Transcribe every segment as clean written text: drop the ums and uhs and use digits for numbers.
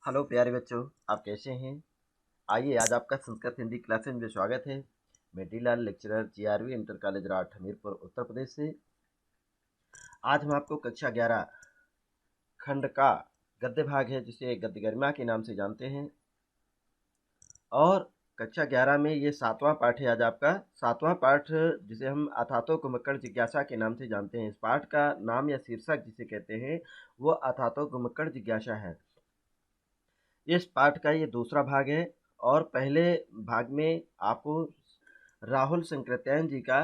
Hello प्यारे बच्चों, आप कैसे हैं? आइए आज आपका संस्कृत हिंदी क्लास में स्वागत है। मैं D Lal lecturer GRV inter college Rath Hamirpur Uttar Pradesh से। आज हम आपको कक्षा 11 खंड का गद्य भाग है जिसे गद्य गरिमा के नाम से जानते हैं। और कक्षा 11 में ये 7वां पाठ है। आज आपका 7वां पाठ जिसे हम अथातो कुमक्कड़ जिज्ञासा के नाम से जानते हैं। इस पाठ का नाम या शीर्षक जिसे कहते हैं वो अथातो कुमक्कड़ जिज्ञासा है। इस पाठ का ये दूसरा भाग है और पहले भाग में आपको राहुल संकृत्यायन जी का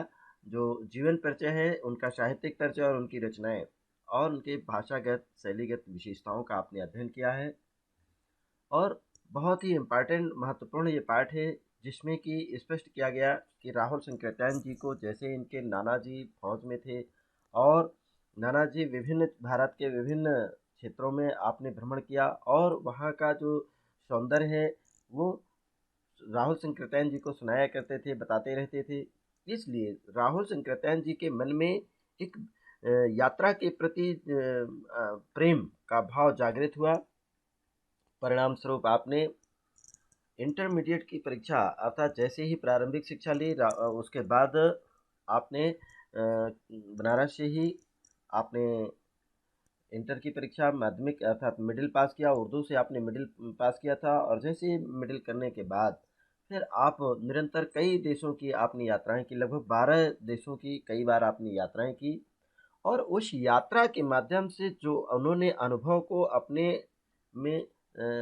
जो जीवन परिचय है, उनका साहित्यिक परिचय और उनकी रचनाएं और उनके भाषागत शैलीगत विशेषताओं का आपने अध्ययन किया है। और बहुत ही इम्पॉर्टेंट महत्वपूर्ण ये पाठ है जिसमें कि स्पष्ट किया गया कि राहुल संकृत्यायन जी को जैसे इनके नाना जी फौज में थे और नाना जी विभिन्न भारत के विभिन्न क्षेत्रों में आपने भ्रमण किया और वहाँ का जो सौंदर्य है वो राहुल संकृत्यायन जी को सुनाया करते थे, बताते रहते थे। इसलिए राहुल संकृत्यायन जी के मन में एक यात्रा के प्रति प्रेम का भाव जागृत हुआ। परिणाम स्वरूप आपने इंटरमीडिएट की परीक्षा अर्थात जैसे ही प्रारंभिक शिक्षा ली उसके बाद आपने बनारस से ही आपने इंटर की परीक्षा माध्यमिक अर्थात मिडिल पास किया। उर्दू से आपने मिडिल पास किया था और जैसे ही मिडिल करने के बाद फिर आप निरंतर कई देशों की आपने यात्राएं की, लगभग 12 देशों की कई बार आपने यात्राएं की। और उस यात्रा के माध्यम से जो उन्होंने अनुभव को अपने में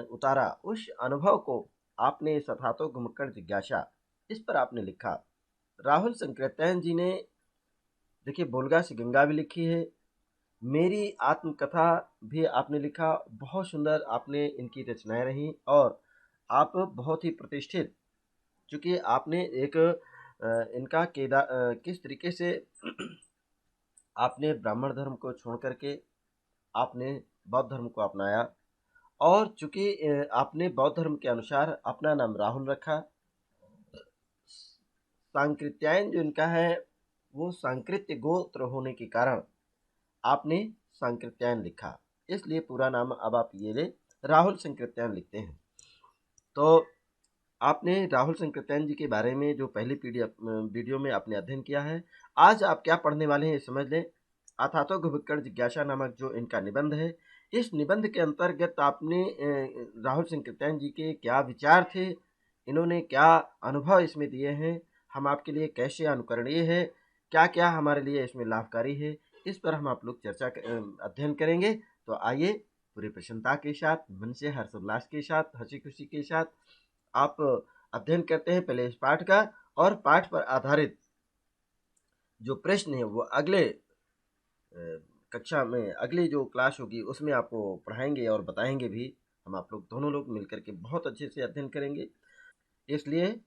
उतारा, उस अनुभव को आपने सथातो घुमक्कड़ जिज्ञासा इस पर आपने लिखा। राहुल संकृत्यायन जी ने देखिए बोलगा से गंगा भी लिखी है, मेरी आत्मकथा भी आपने लिखा। बहुत सुंदर आपने इनकी रचनाएं रहीं और आप बहुत ही प्रतिष्ठित, चूँकि आपने एक इनका किस तरीके से आपने ब्राह्मण धर्म को छोड़ करके आपने बौद्ध धर्म को अपनाया और चूँकि आपने बौद्ध धर्म के अनुसार अपना नाम राहुल रखा। सांकृत्यायन जो इनका है वो सांकृत्य गोत्र होने के कारण आपने सांकृत्यायन लिखा, इसलिए पूरा नाम अब आप ये ले राहुल संकृत्यायन लिखते हैं। तो आपने राहुल संकृत्यायन जी के बारे में जो पहली वीडियो में आपने अध्ययन किया है, आज आप क्या पढ़ने वाले हैं ये समझ लें। अथातो घुमक्कड़ जिज्ञासा नामक जो इनका निबंध है, इस निबंध के अंतर्गत आपने राहुल संकृत्यायन जी के क्या विचार थे, इन्होंने क्या अनुभव इसमें दिए हैं, हम आपके लिए कैसे अनुकरणीय है, क्या क्या हमारे लिए इसमें लाभकारी है, इस पर हम आप लोग अध्ययन करेंगे। तो आइए पूरी प्रसन्नता के साथ, मन से हर्षोल्लास के साथ, हंसी खुशी के साथ आप अध्ययन करते हैं पहले इस पाठ का। और पाठ पर आधारित जो प्रश्न है वो अगले कक्षा में, अगली जो क्लास होगी उसमें आपको पढ़ाएंगे और बताएंगे भी। हम आप लोग दोनों लोग मिलकर के बहुत अच्छे से अध्ययन करेंगे, इसलिए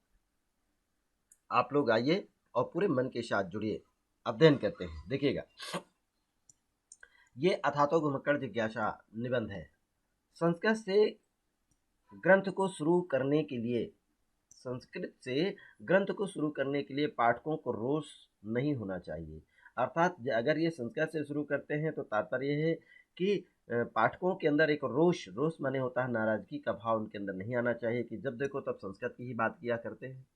आप लोग आइए और पूरे मन के साथ जुड़िए, अध्ययन करते हैं। देखिएगा, ये अथातो घुमक्कड़ जिज्ञासा निबंध है। संस्कृत से ग्रंथ को शुरू करने के लिए संस्कृत से ग्रंथ को शुरू करने के लिए पाठकों को रोष नहीं होना चाहिए। अर्थात अगर ये संस्कृत से शुरू करते हैं तो तात्पर्य है कि पाठकों के अंदर एक रोष माने होता है नाराजगी का भाव उनके अंदर नहीं आना चाहिए कि जब देखो तब संस्कृत की ही बात किया करते हैं।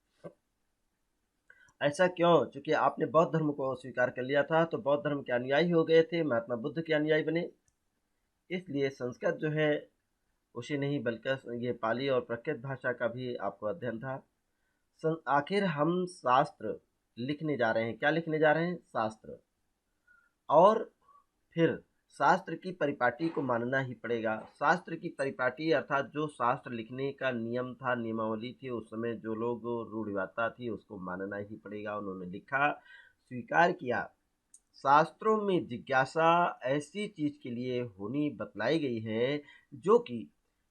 ऐसा क्यों? क्योंकि आपने बौद्ध धर्म को स्वीकार कर लिया था, तो बौद्ध धर्म के अनुयायी हो गए थे, महात्मा बुद्ध के अनुयायी बने, इसलिए संस्कृत जो है उसे नहीं बल्कि ये पाली और प्रकृत भाषा का भी आपको अध्ययन था। आखिर हम शास्त्र लिखने जा रहे हैं। क्या लिखने जा रहे हैं? शास्त्र। और फिर शास्त्र की परिपाटी को मानना ही पड़ेगा। शास्त्र की परिपाटी अर्थात जो शास्त्र लिखने का नियम था, नियमावली थी, उस समय जो लोग रूढ़िवादिता थी उसको मानना ही पड़ेगा। उन्होंने लिखा, स्वीकार किया। शास्त्रों में जिज्ञासा ऐसी चीज के लिए होनी बतलाई गई है जो कि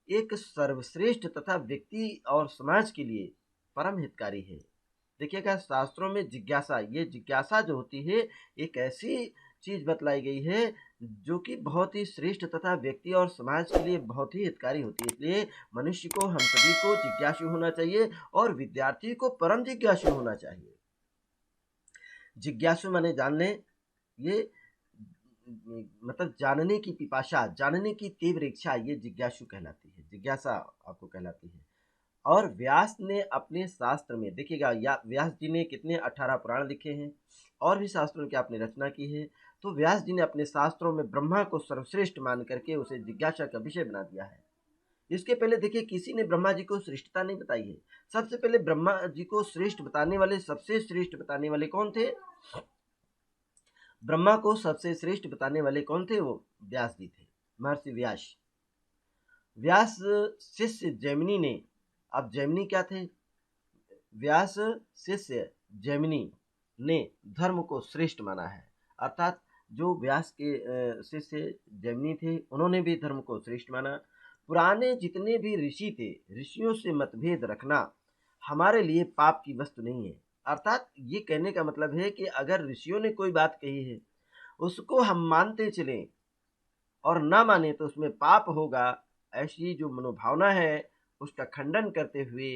एक सर्वश्रेष्ठ तथा व्यक्ति और समाज के लिए परम हितकारी है। देखिएगा, शास्त्रों में जिज्ञासा, ये जिज्ञासा जो होती है एक ऐसी चीज बतलाई गई है जो कि बहुत ही श्रेष्ठ तथा व्यक्ति और समाज के लिए बहुत ही हितकारी होती है। इसलिए मनुष्य को, हम सभी को जिज्ञासु होना चाहिए और विद्यार्थी को परम जिज्ञासु होना चाहिए। जिज्ञासु माने जानने, ये मतलब जानने की पिपाशा, जानने की तीव्र इच्छा, ये जिज्ञासु कहलाती है। जिज्ञासा आपको कहलाती है। और व्यास ने अपने शास्त्र में देखिएगा, या व्यास जी ने कितने 18 पुराण लिखे हैं और भी शास्त्रों की आपने रचना की है। तो व्यास जी ने अपने शास्त्रों में ब्रह्मा को सर्वश्रेष्ठ मान करके उसे जिज्ञासा का विषय बना दिया है। इसके पहले देखिए किसी ने ब्रह्मा जी को श्रेष्ठता नहीं बताई है। सबसे पहले ब्रह्मा जी को श्रेष्ठ बताने वाले, सबसे श्रेष्ठ बताने वाले कौन थे? ब्रह्मा को सबसे श्रेष्ठ बताने वाले कौन थे? वो व्यास जी थे, महर्षि व्यास। व्यास शिष्य जैमिनी ने, अब जैमिनी क्या थे? व्यास शिष्य जैमिनी ने धर्म को श्रेष्ठ माना है, अर्थात जो व्यास के शिष्य जैमिनी थे उन्होंने भी धर्म को श्रेष्ठ माना। पुराने जितने भी ऋषि थे, ऋषियों से मतभेद रखना हमारे लिए पाप की वस्तु नहीं है। अर्थात ये कहने का मतलब है कि अगर ऋषियों ने कोई बात कही है उसको हम मानते चलें और ना माने तो उसमें पाप होगा, ऐसी जो मनोभावना है उसका खंडन करते हुए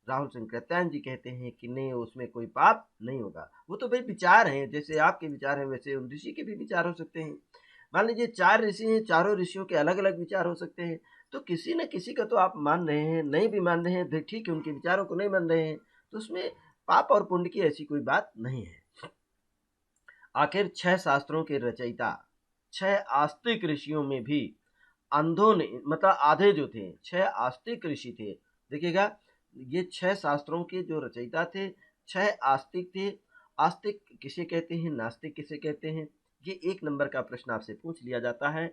राहुल शंकराचार्य जी कहते हैं कि नहीं, उसमें कोई पाप नहीं होगा। वो तो भाई विचार हैं, जैसे आपके विचार हैं वैसे उन ऋषि के भी विचार हो सकते हैं। मान लीजिए 4 ऋषि हैं, चारों ऋषियों के अलग अलग विचार हो सकते हैं, तो किसी न किसी का तो आप मान रहे हैं, नहीं भी मान रहे हैं ठीक है, उनके विचारों को नहीं मान रहे हैं, तो उसमें पाप और पुण्य की ऐसी कोई बात नहीं है। आखिर 6 शास्त्रों के रचयिता 6 आस्तिक ऋषियों में भी अंधों ने, मतलब आधे जो थे 6 आस्तिक ऋषि थे। देखिएगा, ये 6 शास्त्रों के जो रचयिता थे 6 आस्तिक थे। आस्तिक किसे कहते हैं, नास्तिक किसे कहते हैं, ये 1 नंबर का प्रश्न आपसे पूछ लिया जाता है।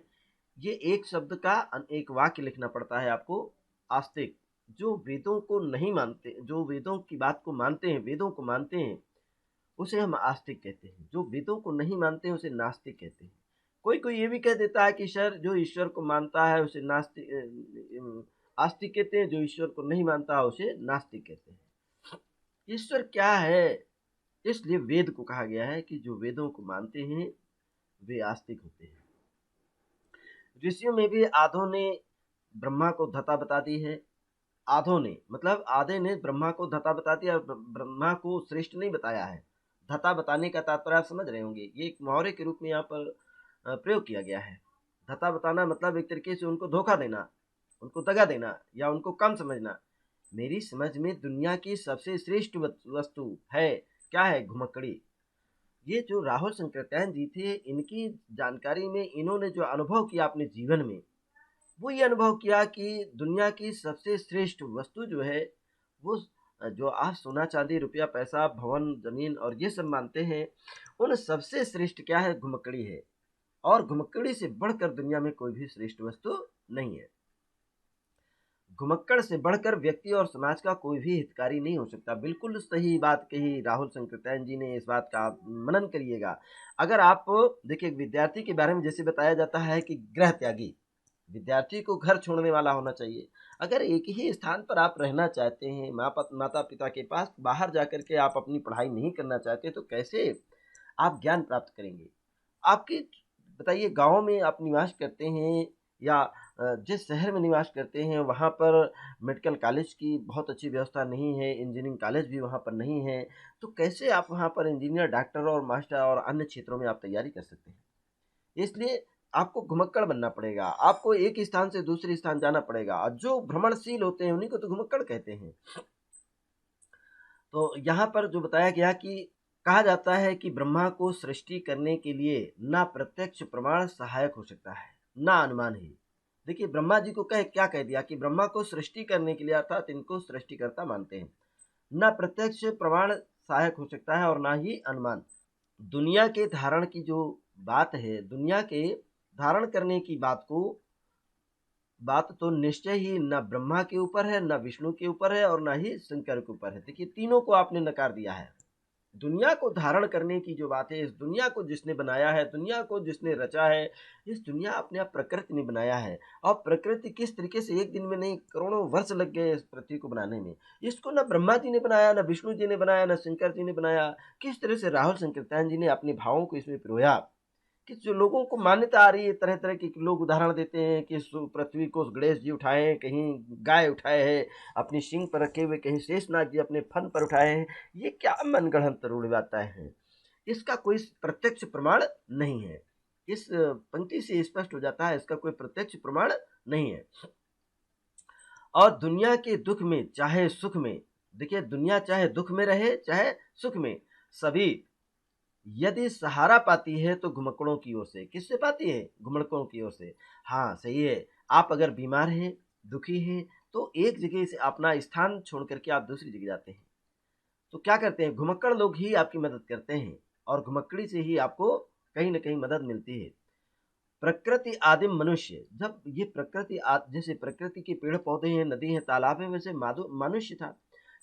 ये एक शब्द का एक वाक्य लिखना पड़ता है आपको। आस्तिक, जो वेदों को नहीं मानते, जो वेदों की बात को मानते हैं, वेदों को मानते हैं, उसे हम आस्तिक कहते हैं। जो वेदों को नहीं मानते हैं उसे नास्तिक कहते हैं। कोई कोई ये भी कह देता है कि सर जो ईश्वर को मानता है उसे आस्तिक कहते हैं, जो ईश्वर को नहीं मानता है उसे नास्तिक कहते हैं। ईश्वर क्या है, इसलिए वेद को कहा गया है कि जो वेदों को मानते हैं वे आस्तिक होते हैं। ऋषियों में भी आधों ने ब्रह्मा को धता बता दी है। आधों ने मतलब आधे ने ब्रह्मा को धता बता दिया और ब्रह्मा को श्रेष्ठ नहीं बताया है। धता बताने का तात्पर्य आप समझ रहे होंगे, ये एक मुहावरे के रूप में यहाँ पर प्रयोग किया गया है। धता बताना मतलब एक तरीके से उनको धोखा देना, उनको दगा देना या उनको कम समझना। मेरी समझ में दुनिया की सबसे श्रेष्ठ वस्तु है क्या है? घुमक्कड़ी। ये जो राहुल शंकराचार्य जी थे, इनकी जानकारी में इन्होंने जो अनुभव किया अपने जीवन में, वो ये अनुभव किया कि दुनिया की सबसे श्रेष्ठ वस्तु जो है वो, जो आप सोना चांदी रुपया पैसा भवन जमीन और ये सब मानते हैं, उन सबसे श्रेष्ठ क्या है? घुमक्कड़ी है। और घुमक्कड़ी से बढ़कर दुनिया में कोई भी श्रेष्ठ वस्तु नहीं है। घुमक्कड़ से बढ़कर व्यक्ति और समाज का कोई भी हितकारी नहीं हो सकता। बिल्कुल सही बात कही राहुल शंकराचार्य जी ने, इस बात का आप मनन करिएगा। अगर आप देखिए, विद्यार्थी के बारे में जैसे बताया जाता है कि गृह त्यागी, विद्यार्थी को घर छोड़ने वाला होना चाहिए। अगर एक ही स्थान पर आप रहना चाहते हैं, माता पिता के पास बाहर जाकर के आप अपनी पढ़ाई नहीं करना चाहते, तो कैसे आप ज्ञान प्राप्त करेंगे? आपकी बताइए, गाँव में आप निवास करते हैं या जिस शहर में निवास करते हैं वहाँ पर मेडिकल कॉलेज की बहुत अच्छी व्यवस्था नहीं है, इंजीनियरिंग कॉलेज भी वहाँ पर नहीं है, तो कैसे आप वहाँ पर इंजीनियर, डॉक्टर और मास्टर और अन्य क्षेत्रों में आप तैयारी कर सकते हैं? इसलिए आपको घुमक्कड़ बनना पड़ेगा, आपको एक स्थान से दूसरे स्थान जाना पड़ेगा। और जो भ्रमणशील होते हैं उन्हीं को तो घुमक्कड़ कहते हैं। तो यहाँ पर जो बताया गया कि कहा जाता है कि ब्रह्मा को सृष्टि करने के लिए ना प्रत्यक्ष प्रमाण सहायक हो सकता है, ना अनुमान ही। देखिए, ब्रह्मा जी को क्या कह दिया कि ब्रह्मा को सृष्टि करने के लिए, अर्थात इनको सृष्टिकर्ता मानते हैं, ना प्रत्यक्ष प्रमाण सहायक हो सकता है और ना ही अनुमान। दुनिया के धारण की जो बात है, दुनिया के धारण करने की बात तो निश्चय ही न ब्रह्मा के ऊपर है, न विष्णु के ऊपर है और न ही शंकर के ऊपर है। देखिए, तीनों को आपने नकार दिया है। दुनिया को धारण करने की जो बात है, इस दुनिया को जिसने बनाया है, दुनिया को जिसने रचा है, इस दुनिया अपने आप प्रकृति ने बनाया है। और प्रकृति किस तरीके से, एक दिन में नहीं, करोड़ों वर्ष लग गए इस पृथ्वी को बनाने में। इसको न ब्रह्मा जी ने बनाया, न विष्णु जी ने बनाया, न शंकर जी ने बनाया। किस तरह से राहुल शंकराचार्य जी ने अपने भावों को इसमें पिरोया कि जो लोगों को मान्यता आ रही है, तरह तरह के लोग उदाहरण देते हैं कि पृथ्वी को गणेश जी उठाए हैं, कहीं गाय उठाए हैं अपनी सींग पर रखे हुए, कहीं शेषनाग जी अपने फन पर उठाए हैं। ये क्या मनगढ़ंत रूढ़ बातें हैं, इसका कोई प्रत्यक्ष प्रमाण नहीं है। इस पंक्ति से स्पष्ट हो जाता है, इसका कोई प्रत्यक्ष प्रमाण नहीं है। और दुनिया के दुख में चाहे सुख में, देखिए दुनिया चाहे दुख में रहे चाहे सुख में, सभी यदि सहारा पाती है तो घुमक्कड़ों की ओर से। किससे पाती है? घुमक्कड़ों की ओर से। हाँ सही है। आप अगर बीमार हैं, दुखी हैं, तो एक जगह से अपना स्थान छोड़ करके आप दूसरी जगह जाते हैं, तो क्या करते हैं? घुमक्कड़ लोग ही आपकी मदद करते हैं, और घुमक्कड़ी से ही आपको कहीं न कहीं मदद मिलती है। प्रकृति आदिम मनुष्य, जब ये जैसे प्रकृति के पेड़ पौधे हैं, नदी हैं, तालाब हैं, वैसे मनुष्य था।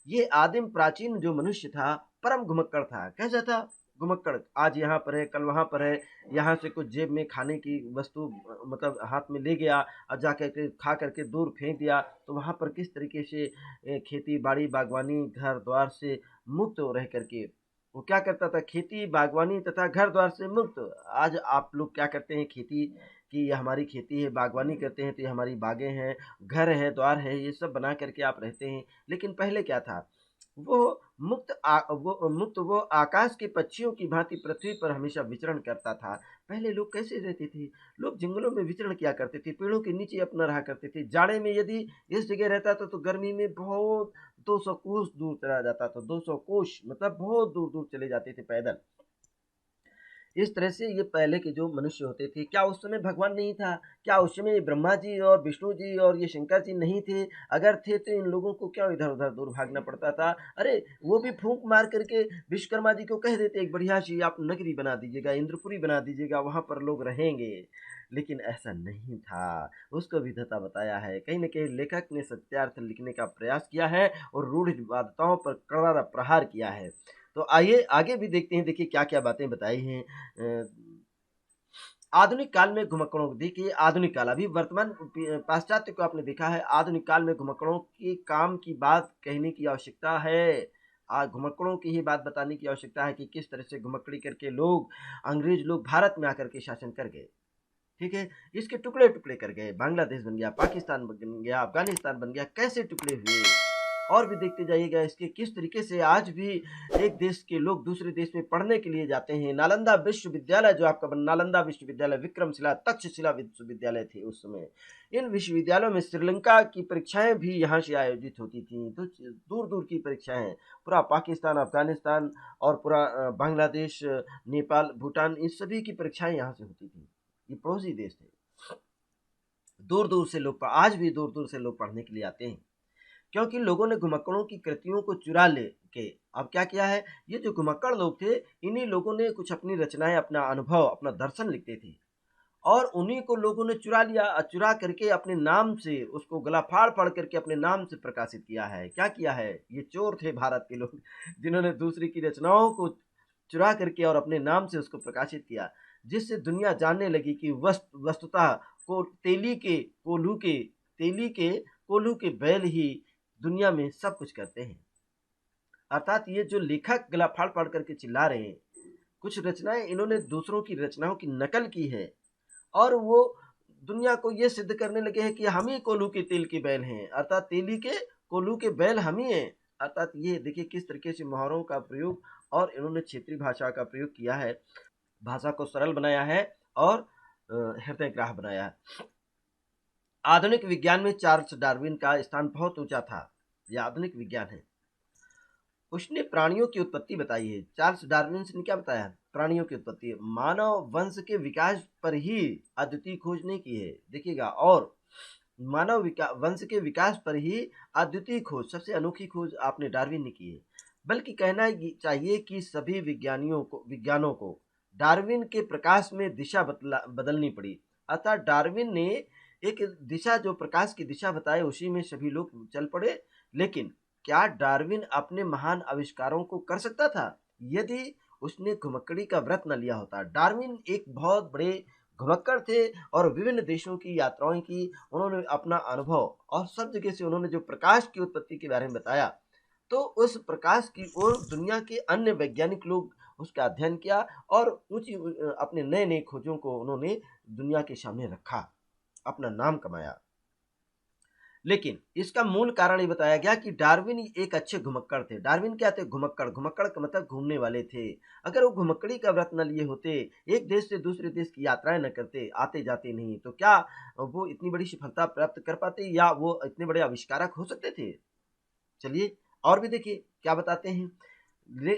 ये आदिम प्राचीन जो मनुष्य था, परम घुमक्कड़ था। कैसा था? घुमक्कड़। आज यहाँ पर है, कल वहाँ पर है, यहाँ से कुछ जेब में खाने की वस्तु मतलब हाथ में ले गया और जा करके खा करके दूर फेंक दिया, तो वहाँ पर किस तरीके से खेती बाड़ी बागवानी घर द्वार से मुक्त रह करके वो क्या करता था? खेती बागवानी तथा घर द्वार से मुक्त। आज आप लोग क्या करते हैं? खेती की, ये हमारी खेती है, बागवानी करते हैं तो ये हमारी बागें हैं, घर है, द्वार है, ये सब बना करके आप रहते हैं। लेकिन पहले क्या था? वो वो आकाश के पक्षियों की भांति पृथ्वी पर हमेशा विचरण करता था। पहले लोग कैसे रहते थे? लोग जंगलों में विचरण किया करते थे, पेड़ों के नीचे अपना रहा करते थे। जाड़े में यदि इस जगह रहता था तो गर्मी में बहुत 200 कोस दूर चला जाता था। 200 कोस मतलब बहुत दूर-दूर चले जाते थे पैदल। इस तरह से ये पहले के जो मनुष्य होते थे, क्या उस समय भगवान नहीं था? क्या उस समय ब्रह्मा जी और विष्णु जी और ये शंकर जी नहीं थे? अगर थे तो इन लोगों को क्यों इधर-उधर दूर भागना पड़ता था? अरे! वो भी फूँक मार करके विश्वकर्मा जी को कह देते एक बढ़िया-सी आप नगरी बना दीजिएगा, इंद्रपुरी बना दीजिएगा, वहाँ पर लोग रहेंगे। लेकिन ऐसा नहीं था, उसको विधाता बताया है। कहीं न कहीं लेखक ने सत्यार्थ लिखने का प्रयास किया है और रूढ़िवादिताओं पर करारा प्रहार किया है। तो आइए आगे भी देखते हैं, देखिए क्या-क्या बातें बताई हैं। आधुनिक काल में घुमक्कड़ों को देखिए, आधुनिक काल अभी वर्तमान पाश्चात्य को आपने देखा है, आधुनिक काल में घुमक्कड़ों के काम की बात कहने की आवश्यकता है। घुमक्कड़ों की ही बात बताने की आवश्यकता है कि किस तरह से घुमक्कड़ी करके लोग, अंग्रेज लोग भारत में आकर के शासन कर गए। ठीक है? इसके टुकड़े-टुकड़े कर गए, बांग्लादेश बन गया, पाकिस्तान बन गया, अफ़गानिस्तान बन गया, कैसे टुकड़े हुए? और भी देखते जाइएगा इसके किस तरीके से आज भी एक देश के लोग दूसरे देश में पढ़ने के लिए जाते हैं। नालंदा विश्वविद्यालय जो आपका नालंदा विश्वविद्यालय, विक्रमशिला, तक्षशिला विश्वविद्यालय थे उस समय। इन विश्वविद्यालयों में श्रीलंका की परीक्षाएँ भी यहाँ से आयोजित होती थीं, तो दूर-दूर की परीक्षाएँ, पूरा पाकिस्तान, अफ़गानिस्तान और पूरा बांग्लादेश, नेपाल, भूटान, इन सभी की परीक्षाएँ यहाँ से होती थीं। ये पड़ोसी देश थे। दूर-दूर से लोग आज भी दूर-दूर से लोग पढ़ने के लिए आते हैं, क्योंकि लोगों ने घुमक्कड़ों की कृतियों को चुरा ले के अब क्या किया है, ये जो घुमक्कड़ लोग थे, इन्हीं लोगों ने कुछ अपनी रचनाएँ, अपना अनुभव, अपना दर्शन लिखते थे और उन्हीं को लोगों ने चुरा लिया, चुरा करके अपने नाम से उसको गला फाड़-फाड़ करके अपने नाम से प्रकाशित किया है। क्या किया है? ये चोर थे भारत के लोग, जिन्होंने दूसरे की रचनाओं को चुरा करके और अपने नाम से उसको प्रकाशित किया, जिससे दुनिया जानने लगी कि वस्तुतः को तेली के कोल्हू के बैल ही दुनिया में सब कुछ करते हैं। अर्थात ये जो लेखक गला फाड़-फाड़ करके चिल्ला रहे हैं, कुछ रचनाएँ इन्होंने दूसरों की रचनाओं की नकल की है और वो दुनिया को ये सिद्ध करने लगे हैं कि हम ही कोल्हू के तेल के बैल हैं, अर्थात तेली के कोल्हू के बैल हम ही हैं। अर्थात ये देखिए किस तरीके से मुहावरों का प्रयोग और इन्होंने क्षेत्रीय भाषा का प्रयोग किया है, भाषा को सरल बनाया है और हृदयग्राह बनाया है। आधुनिक विज्ञान में चार्ल्स डार्विन का स्थान बहुत ऊंचा था। यह आधुनिक विज्ञान है। उसने प्राणियों की उत्पत्ति बताई है। चार्ल्स डार्विन ने क्या बताया? प्राणियों की उत्पत्ति, मानव वंश के विकास पर ही अद्वितीय खोज नहीं की है। देखिएगा, और वंश के विकास पर ही अद्वितीय खोज, सबसे अनोखी खोज आपने डार्विन ने की है। बल्कि कहना चाहिए कि सभी विज्ञानों को डार्विन के प्रकाश में दिशा बदलनी पड़ी। अतः डार्विन ने एक दिशा, जो प्रकाश की दिशा बताए, उसी में सभी लोग चल पड़े। लेकिन क्या डार्विन अपने महान आविष्कारों को कर सकता था यदि उसने घुमक्कड़ी का व्रत न लिया होता? डार्विन एक बहुत बड़े घुमक्कड़ थे और विभिन्न देशों की यात्राएं की, उन्होंने अपना अनुभव और सब जगह से उन्होंने जो प्रकाश की उत्पत्ति के बारे में बताया, तो उस प्रकाश की ओर दुनिया के अन्य वैज्ञानिक लोग उसका अध्ययन किया और अपने नए नए खोजों को उन्होंने दुनिया के सामने रखा, अपना नाम कमाया। लेकिन इसका मूल कारण ये बताया गया कि डार्विन एक अच्छे घुमक्कड़ थे। डार्विन क्या थे? घुमक्कड़। घुमक्कड़ का मतलब घूमने वाले थे। अगर वो घुमक्कड़ी का व्रत न लिए होते, एक देश से दूसरे देश की यात्राएं न करते, आते जाते नहीं, तो क्या वो इतनी बड़ी सफलता प्राप्त कर पाते या वो इतने बड़े आविष्कारक हो सकते थे? चलिए और भी देखिए क्या बताते हैं।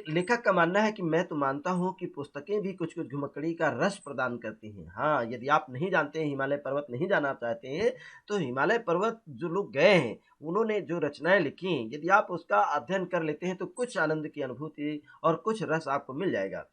लेखक का मानना है कि मैं तो मानता हूँ कि पुस्तकें भी कुछ-कुछ घुमक्कड़ी का रस प्रदान करती हैं। हाँ, यदि आप नहीं जानते हैं, हिमालय पर्वत नहीं जाना चाहते हैं, तो हिमालय पर्वत जो लोग गए हैं, उन्होंने जो रचनाएँ लिखी हैं, यदि आप उसका अध्ययन कर लेते हैं, तो कुछ आनंद की अनुभूति और कुछ रस आपको मिल जाएगा।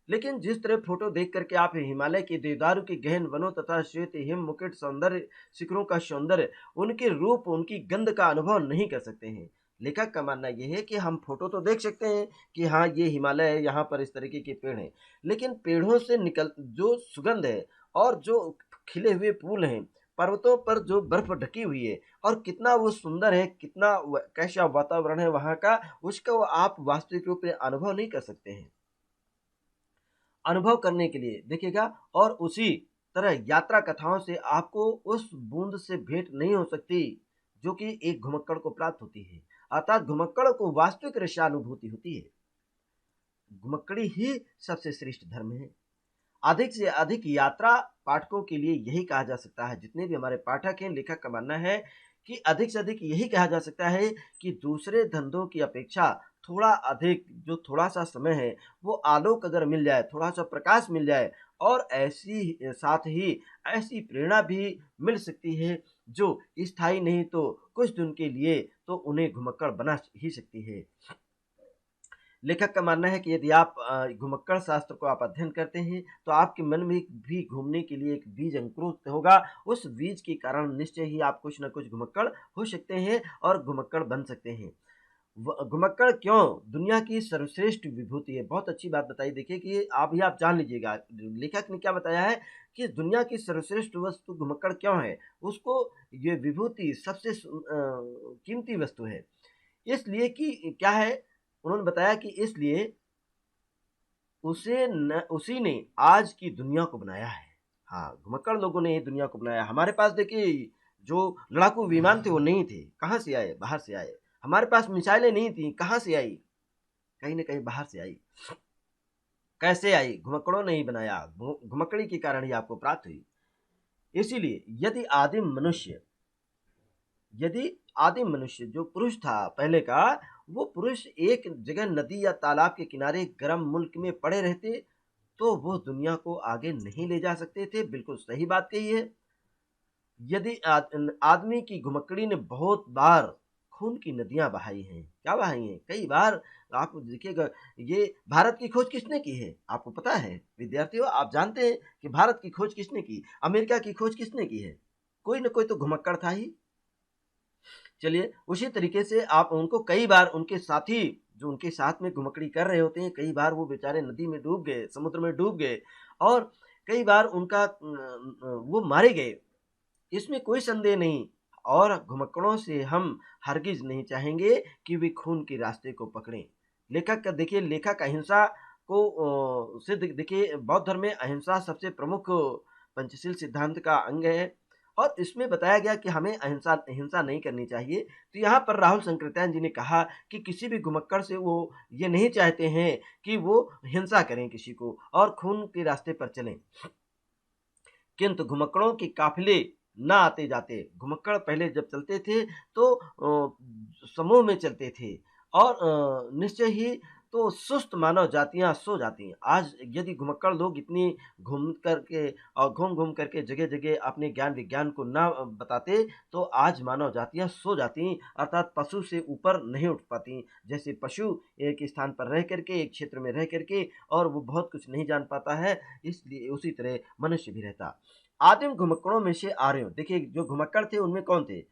लेकिन जिस तरह फ़ोटो देख कर के आप हिमालय के देवदारू के गहन वनों तथा श्वेत हिम मुकुट सौंदर्य शिखरों का सौंदर्य, उनके रूप, उनकी गंध का अनुभव नहीं कर सकते हैं। लेखक का मानना ये है कि हम फ़ोटो तो देख सकते हैं कि हाँ, ये हिमालय है, यहाँ पर इस तरीके के पेड़ हैं। लेकिन पेड़ों से निकल जो सुगंध है और जो खिले हुए फूल हैं, पर्वतों पर जो बर्फ़ ढकी हुई है और कितना वो सुंदर है, कितना कैसा वातावरण है वहाँ का, उसका आप वास्तविक रूप में अनुभव नहीं कर सकते हैं। अनुभव करने के लिए देखिएगा और उसी तरह यात्रा कथाओं से आपको उस बूंद से भेंट नहीं हो सकती जो कि एक घुमक्कड़ को प्राप्त होती है। अर्थात घुमक्कड़ को वास्तविक रसानुभूति होती है। घुमक्कड़ी ही सबसे श्रेष्ठ धर्म है। अधिक से अधिक यात्रा पाठकों के लिए यही कहा जा सकता है। जितने भी हमारे पाठक हैं, लेखक का मानना है कि अधिक से अधिक यही कहा जा सकता है कि दूसरे धंधों की अपेक्षा थोड़ा अधिक जो थोड़ा-सा समय है, वो आलोक अगर मिल जाए, थोड़ा-सा प्रकाश मिल जाए और ऐसी साथ ही ऐसी प्रेरणा भी मिल सकती है, जो स्थायी नहीं तो कुछ दिन के लिए तो उन्हें घुमक्कड़ बना ही सकती है। लेखक का मानना है कि यदि आप घुमक्कड़ शास्त्र को आप अध्ययन करते हैं, तो आपके मन में भी घूमने के लिए एक बीज अंकुरित होगा। उस बीज के कारण निश्चय ही आप कुछ न कुछ घुमक्कड़ हो सकते हैं और घुमक्कड़ बन सकते हैं। घुमक्कड़ क्यों दुनिया की सर्वश्रेष्ठ विभूति है? बहुत अच्छी बात बताई देखिए कि आप जान लीजिएगा। लेखक ने क्या बताया है कि दुनिया की सर्वश्रेष्ठ वस्तु घुमक्कड़ क्यों है? उसको ये विभूति सबसे कीमती वस्तु है। इसलिए कि क्या है? उन्होंने बताया कि इसलिए उसी ने आज की दुनिया को बनाया है। हाँ, घुमक्कड़ लोगों ने ये दुनिया को बनाया। हमारे पास देखिए जो लड़ाकू विमान थे वो नहीं थे। कहाँ से आए? बाहर से आए। हमारे पास मिसाइलें नहीं थी, कहाँ से आई? कहीं न कहीं बाहर से आई। कैसे आई? घुमक्कड़ों ने ही बनाया। घुमक्कड़ी के कारण ही आपको प्राप्त हुई। इसीलिए यदि आदिम मनुष्य जो पुरुष था पहले का, वो पुरुष एक जगह नदी या तालाब के किनारे गर्म मुल्क में पड़े रहते, तो वो दुनिया को आगे नहीं ले जा सकते थे। बिल्कुल सही बात कही है। यदि आदमी की घुमक्कड़ी ने बहुत बार खून की नदियाँ बहाई हैं। क्या बहाई हैं? कई बार आप देखिएगा ये भारत की खोज किसने की है? आपको पता है? विद्यार्थियों आप जानते हैं कि भारत की खोज किसने की? अमेरिका की खोज किसने की है? कोई न कोई तो घुमक्कड़ था ही। चलिए उसी तरीके से आप उनको कई बार उनके साथी जो उनके साथ में घुमक्कड़ी कर रहे होते हैं, कई बार वो बेचारे नदी में डूब गए, समुद्र में डूब गए और कई बार उनका वो मारे गए। इसमें कोई संदेह नहीं और घुमक्कड़ों से हम हरगिज़ नहीं चाहेंगे कि वे खून के रास्ते को पकड़ें। लेखक अहिंसा को सिद्ध देखिए बौद्ध धर्म में अहिंसा सबसे प्रमुख पंचशील सिद्धांत का अंग है और इसमें बताया गया कि हमें हिंसा नहीं करनी चाहिए। तो यहाँ पर राहुल संकृत्यान जी ने कहा कि किसी भी घुमक्कड़ से वो ये नहीं चाहते हैं कि वो हिंसा करें किसी को और खून के रास्ते पर चलें। किंतु घुमक्कड़ों के काफ़िले ना आते-जाते, घुमक्कड़ पहले जब चलते थे तो समूह में चलते थे और निश्चय ही तो सुस्त मानव जातियाँ सो जाती हैं। आज यदि घुमक्कड़ लोग इतनी घूम-घूम करके जगह-जगह अपने ज्ञान-विज्ञान को ना बताते, तो आज मानव जातियाँ सो जाती अर्थात पशु से ऊपर नहीं उठ पाती। जैसे पशु एक स्थान पर रह कर के, एक क्षेत्र में रह कर के और वो बहुत कुछ नहीं जान पाता है, इसलिए उसी तरह मनुष्य भी रहता। आदिम घुमक्कड़ों में से आर्यों देखिए जो घुमक्कड़ थे उनमें कौन थे?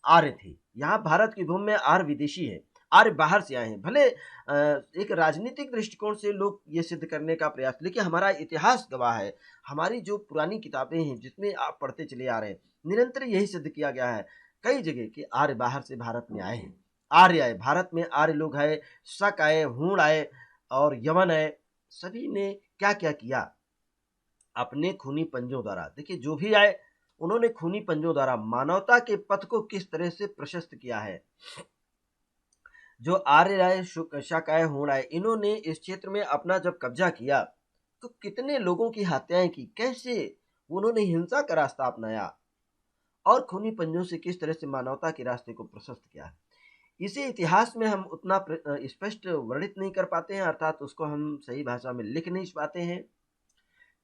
आर्य थे। यहाँ भारत की भूमि में आर्य विदेशी है। आर्य बाहर से आए हैं। भले एक राजनीतिक दृष्टिकोण से लोग ये सिद्ध करने का प्रयास लेकिन हमारा इतिहास गवाह है। हमारी जो पुरानी किताबें हैं जिसमें आप पढ़ते चले आ रहे हैं, निरंतर यही सिद्ध किया गया है कई जगह कि आर्य बाहर से भारत में आए हैं। आर्य आए, भारत में आर्य लोग आए, शक आए, हूण आए और यवन आए। सभी ने क्या-क्या किया? अपने खूनी पंजों द्वारा देखिए जो भी आए उन्होंने खूनी पंजों द्वारा मानवता के पथ को किस तरह से प्रशस्त किया है। जो आर्य राय, शाकाय, होण आए, इन्होंने इस क्षेत्र में अपना जब कब्जा किया तो कितने लोगों की हत्याएं की, कैसे उन्होंने हिंसा का रास्ता अपनाया और खूनी पंजों से किस तरह से मानवता के रास्ते को प्रशस्त किया। इसे इतिहास में हम उतना स्पष्ट वर्णित नहीं कर पाते हैं, अर्थात उसको हम सही भाषा में लिख नहीं पाते हैं,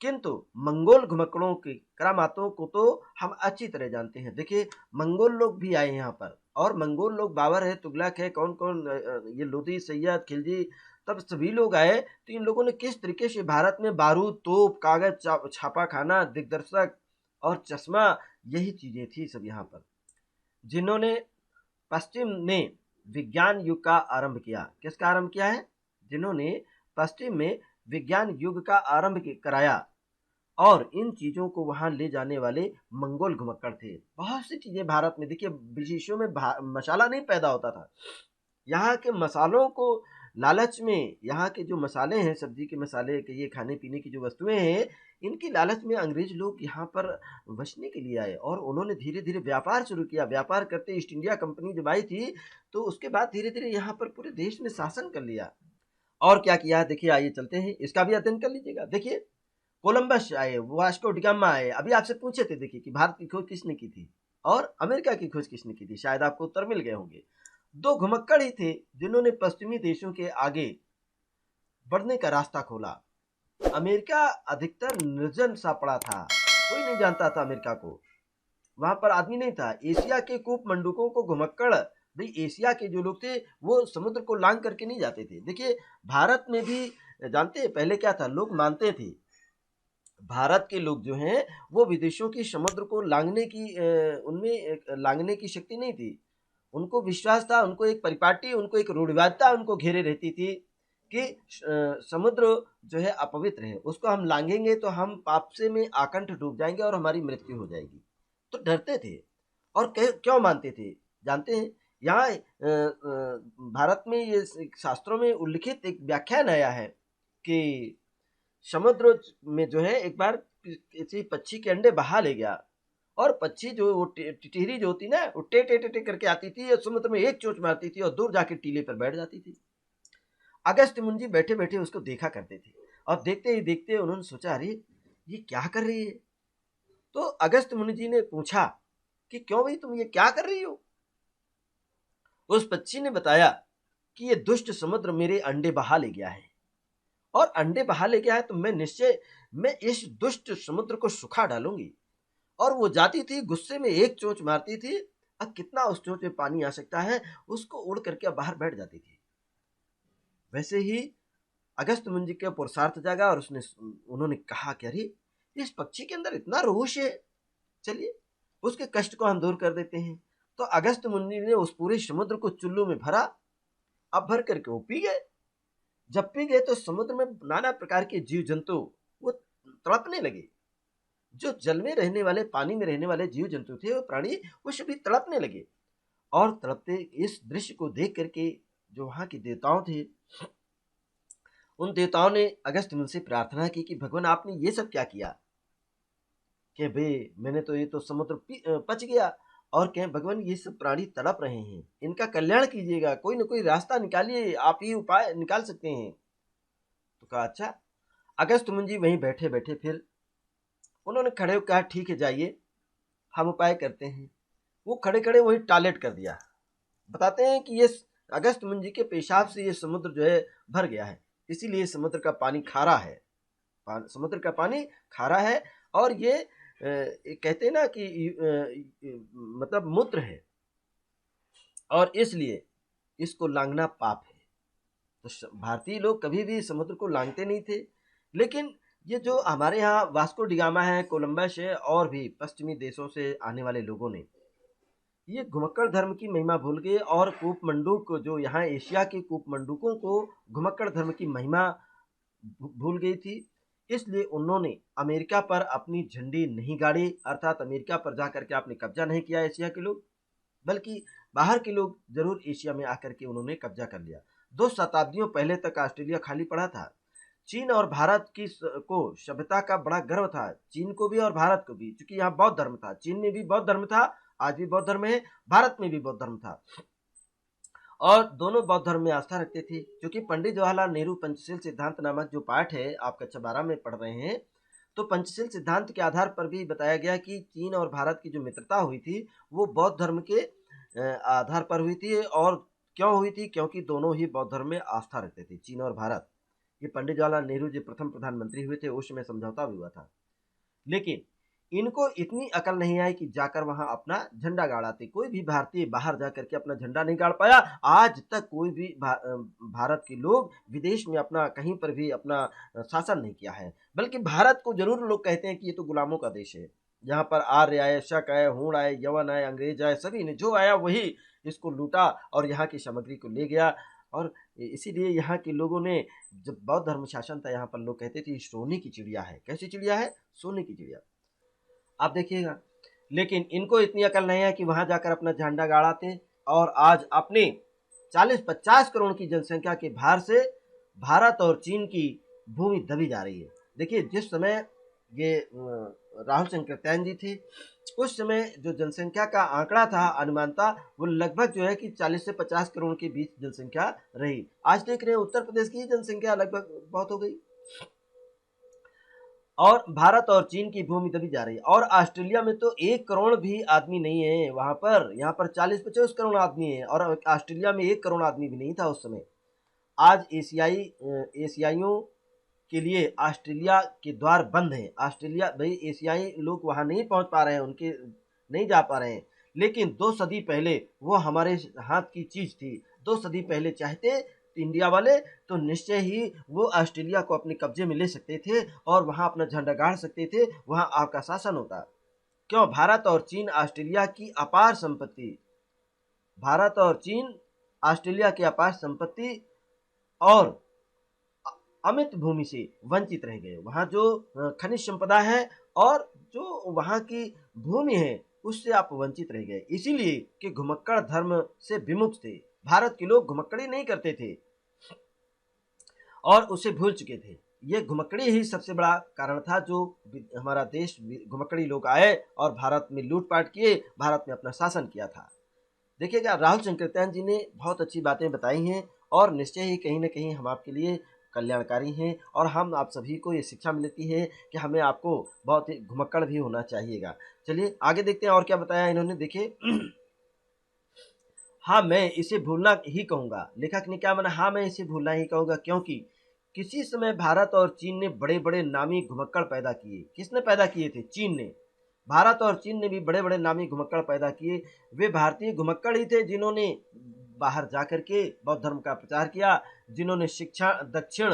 किंतु मंगोल घुमक्कड़ों के करामातों को तो हम अच्छी तरह जानते हैं। देखिए, मंगोल लोग भी आए यहाँ पर, और मंगोल लोग बाबर है, तुगलक है, कौन कौन, ये लोधी, सैयद, खिलजी, तब सभी लोग आए। तो इन लोगों ने किस तरीके से भारत में बारूद, तोप, कागज, छापाखाना, दिग्दर्शक और चश्मा, यही चीजें थी सब यहाँ पर, जिन्होंने पश्चिम ने विज्ञान युग का आरंभ किया। किसका आरंभ किया है? जिन्होंने पश्चिम में विज्ञान युग का आरंभ कराया, और इन चीजों को वहां ले जाने वाले मंगोल घुमक्कड़ थे। बहुत सी चीजें भारत में, देखिए, विदेशों में मसाला नहीं पैदा होता था, यहाँ के मसालों को लालच में, यहाँ के जो मसाले हैं, सब्जी के मसाले के, ये खाने पीने की जो वस्तुएं हैं, इनकी लालच में अंग्रेज लोग यहाँ पर बसने के लिए आए, और उन्होंने धीरे धीरे व्यापार शुरू किया। व्यापार करते ईस्ट इंडिया कंपनी जब आई थी, तो उसके बाद धीरे धीरे यहाँ पर पूरे देश में शासन कर लिया। और क्या किया, देखिए, आइए चलते हैं, इसका भी अध्ययन कर लीजिएगा। देखिए, कोलंबस आए, वास्को डिगामा आए। अभी आपसे पूछे थे, देखिए, कि भारत की खोज किसने की थी और अमेरिका की खोज किसने की थी, शायद आपको उत्तर मिल गए होंगे। दो घुमक्कड़ ही थे जिन्होंने पश्चिमी देशों के आगे बढ़ने का रास्ता खोला। अमेरिका अधिकतर निर्जन सा पड़ा था, कोई नहीं जानता था अमेरिका को, वहां पर आदमी नहीं था। एशिया के कूप मंडूकों को घुमक्कड़, भाई एशिया के जो लोग थे वो समुद्र को लांग करके नहीं जाते थे। देखिए, भारत में भी जानते हैं पहले क्या था, लोग मानते थे, भारत के लोग जो हैं वो विदेशों की समुद्र को लांगने की, उनमें लांगने की शक्ति नहीं थी। उनको विश्वास था, उनको एक परिपाटी, उनको एक रूढ़िवादिता उनको घेरे रहती थी कि समुद्र जो है अपवित्र है, उसको हम लांघेंगे तो हम पाप से में आकंठ डूब जाएंगे और हमारी मृत्यु हो जाएगी। तो डरते थे। और क्यों मानते थे जानते हैं? यहाँ भारत में ये शास्त्रों में उल्लिखित एक व्याख्यान आया है कि समुद्र में जो है एक बार किसी पक्षी के अंडे बहा ले गया, और पक्षी जो वो टिटहरी जो होती ना, वो टे टे टे टे करके आती थी और समुद्र में एक चोंच मारती थी और दूर जाके टीले पर बैठ जाती थी। अगस्त मुनि बैठे बैठे उसको देखा करते थे, और देखते ही देखते उन्होंने सोचा, अरे ये क्या कर रही है। तो अगस्त मुनि जी ने पूछा कि क्यों भाई, तुम ये क्या कर रही हो? उस पक्षी ने बताया कि ये दुष्ट समुद्र मेरे अंडे बहा ले गया है, और अंडे बहा ले गया है तो मैं इस दुष्ट समुद्र को सुखा डालूंगी। और वो जाती थी, गुस्से में एक चोंच मारती थी, अब कितना उस चोंच में पानी आ सकता है, उसको उड़ करके बाहर बैठ जाती थी। वैसे ही अगस्त मुनि जी का पुरुषार्थ जागा, और उन्होंने कहा कि अरे इस पक्षी के अंदर इतना रोष है, चलिए उसके कष्ट को हम दूर कर देते हैं। तो अगस्त मुनि ने उस पूरे समुद्र को चुल्लू में भरा, अब भर करके वो पी गए। जब पी गए तो समुद्र में नाना प्रकार के जीव जंतु वो तड़पने लगे। जो जल में रहने वाले, पानी में रहने वाले जीव जंतु थे, वो प्राणी, वो सभी तड़पने लगे। और तड़पते इस दृश्य को देख करके जो वहां के देवताओं थे, उन देवताओं ने अगस्त मुनि से प्रार्थना की कि भगवान, आपने ये सब क्या किया? कि भाई मैंने तो, ये तो समुद्र पच गया, और कहें भगवान ये सब प्राणी तड़प रहे हैं, इनका कल्याण कीजिएगा, कोई ना कोई रास्ता निकालिए, आप ही उपाय निकाल सकते हैं। तो कहा अच्छा। अगस्त मुनि जी वहीं बैठे बैठे फिर उन्होंने खड़े होकर कहा, ठीक है जाइए हम उपाय करते हैं। वो खड़े खड़े वही टॉयलेट कर दिया। बताते हैं कि ये अगस्त मुनि जी के पेशाब से ये समुद्र जो है भर गया है, इसीलिए समुद्र का पानी खारा है। समुद्र का पानी खारा है, और ये कहते हैं ना कि मतलब मूत्र है, और इसलिए इसको लांघना पाप है। तो भारतीय लोग कभी भी समुद्र को लांघते नहीं थे। लेकिन ये जो हमारे यहाँ वास्को डिगामा है, कोलंबस है, और भी पश्चिमी देशों से आने वाले लोगों ने ये घुमक्कड़ धर्म की महिमा भूल गए, और कूप मंडूक, जो यहाँ एशिया के कूप मंडूकों को घुमक्कड़ धर्म की महिमा भूल गई थी। इसलिए उन्होंने अमेरिका पर अपनी झंडी नहीं गाड़ी, अर्थात अमेरिका पर जाकर के आपने कब्जा नहीं किया एशिया के लोग, बल्कि बाहर के लोग जरूर एशिया में आकर के उन्होंने कब्जा कर लिया। 2 शताब्दियों पहले तक ऑस्ट्रेलिया खाली पड़ा था। चीन और भारत को सभ्यता का बड़ा गर्व था, चीन को भी और भारत को भी, क्योंकि यहाँ बौद्ध धर्म था। चीन में भी बौद्ध धर्म था, आज भी बौद्ध धर्म है, भारत में भी बौद्ध धर्म था, और दोनों बौद्ध धर्म में आस्था रखते थे। क्योंकि पंडित जवाहरलाल नेहरू पंचशील सिद्धांत नामक जो पाठ है आप कक्षा 12 में पढ़ रहे हैं, तो पंचशील सिद्धांत के आधार पर भी बताया गया कि चीन और भारत की जो मित्रता हुई थी वो बौद्ध धर्म के आधार पर हुई थी। और क्यों हुई थी? क्योंकि दोनों ही बौद्ध धर्म में आस्था रखते थे, चीन और भारत। ये पंडित जवाहरलाल नेहरू जी प्रथम प्रधानमंत्री हुए थे, उस समय समझौता भी हुआ था। लेकिन इनको इतनी अकल नहीं आई कि जाकर वहां अपना झंडा गाड़ाते। कोई भी भारतीय बाहर जाकर के अपना झंडा नहीं गाड़ पाया। आज तक कोई भी भारत के लोग विदेश में अपना कहीं पर भी अपना शासन नहीं किया है। बल्कि भारत को जरूर लोग कहते हैं कि ये तो गुलामों का देश है, यहाँ पर आर्य आए, शक आए, हूण आए, यवन आए, अंग्रेज आए, सभी ने जो आया वही इसको लूटा और यहाँ की सामग्री को ले गया। और इसीलिए यहाँ के लोगों ने, जब बौद्ध धर्म शासन था, यहाँ पर लोग कहते थे सोने की चिड़िया है। कैसी चिड़िया है? सोने की चिड़िया। आप देखिएगा, लेकिन इनको इतनी अकल नहीं है कि वहां जाकर अपना झंडा गाड़ाते। और आज अपने 40-50 करोड़ की जनसंख्या के भार से भारत और चीन की भूमि दबी जा रही है। देखिए, जिस समय ये राहुल शंकरत्यायन जी थे, उस समय जो जनसंख्या का आंकड़ा था, अनुमानता, वो लगभग जो है कि 40 से 50 करोड़ के बीच जनसंख्या रही। आज देख रहे हैं उत्तर प्रदेश की जनसंख्या लगभग बहुत हो गई, और भारत और चीन की भूमि दबी जा रही है। और ऑस्ट्रेलिया में तो 1 करोड़ भी आदमी नहीं है वहां पर, यहाँ पर 40-50 करोड़ आदमी है, और ऑस्ट्रेलिया में 1 करोड़ आदमी भी नहीं था उस समय। आज एशियाइयों के लिए ऑस्ट्रेलिया के द्वार बंद हैं। ऑस्ट्रेलिया, भाई एशियाई लोग वहां नहीं पहुंच पा रहे हैं, उनके नहीं जा पा रहे हैं। लेकिन 2 सदी पहले वो हमारे हाथ की चीज थी। 2 सदी पहले चाहते इंडिया वाले तो निश्चय ही वो ऑस्ट्रेलिया को अपने कब्जे में ले सकते थे और वहां अपना झंडा गाड़ सकते थे, वहां आपका शासन होता। क्यों? भारत और चीन ऑस्ट्रेलिया की अपार संपत्ति, भारत और चीन ऑस्ट्रेलिया की अपार संपत्ति और अमित भूमि से वंचित रह गए। वहां जो खनिज संपदा है और जो वहां की भूमि है उससे आप वंचित रह गए। इसीलिए कि घुमक्कड़ धर्म से विमुख थे। भारत के लोग घुमक्कड़ी नहीं करते थे और उसे भूल चुके थे। ये घुमक्कड़ी ही सबसे बड़ा कारण था जो हमारा देश, घुमक्कड़ी लोग आए और भारत में लूटपाट किए, भारत में अपना शासन किया था। देखिएगा, राहुल शंकरत्यायन जी ने बहुत अच्छी बातें बताई हैं और निश्चय ही कहीं ना कहीं हम आपके लिए कल्याणकारी हैं, और हम आप सभी को ये शिक्षा मिलती है कि हमें आपको बहुत ही घुमक्कड़ भी होना चाहिएगा। चलिए आगे देखते हैं और क्या बताया इन्होंने। देखिए, हाँ मैं इसे भूलना ही कहूँगा। लेखक ने क्या माना? हाँ मैं इसे भूलना ही कहूँगा, क्योंकि किसी समय भारत और चीन ने बड़े बड़े नामी घुमक्कड़ पैदा किए। किसने पैदा किए थे? चीन ने। भारत और चीन ने भी बड़े बड़े नामी घुमक्कड़ पैदा किए। वे भारतीय घुमक्कड़ ही थे जिन्होंने बाहर जाकर के बौद्ध धर्म का प्रचार किया, जिन्होंने शिक्षा दक्षिण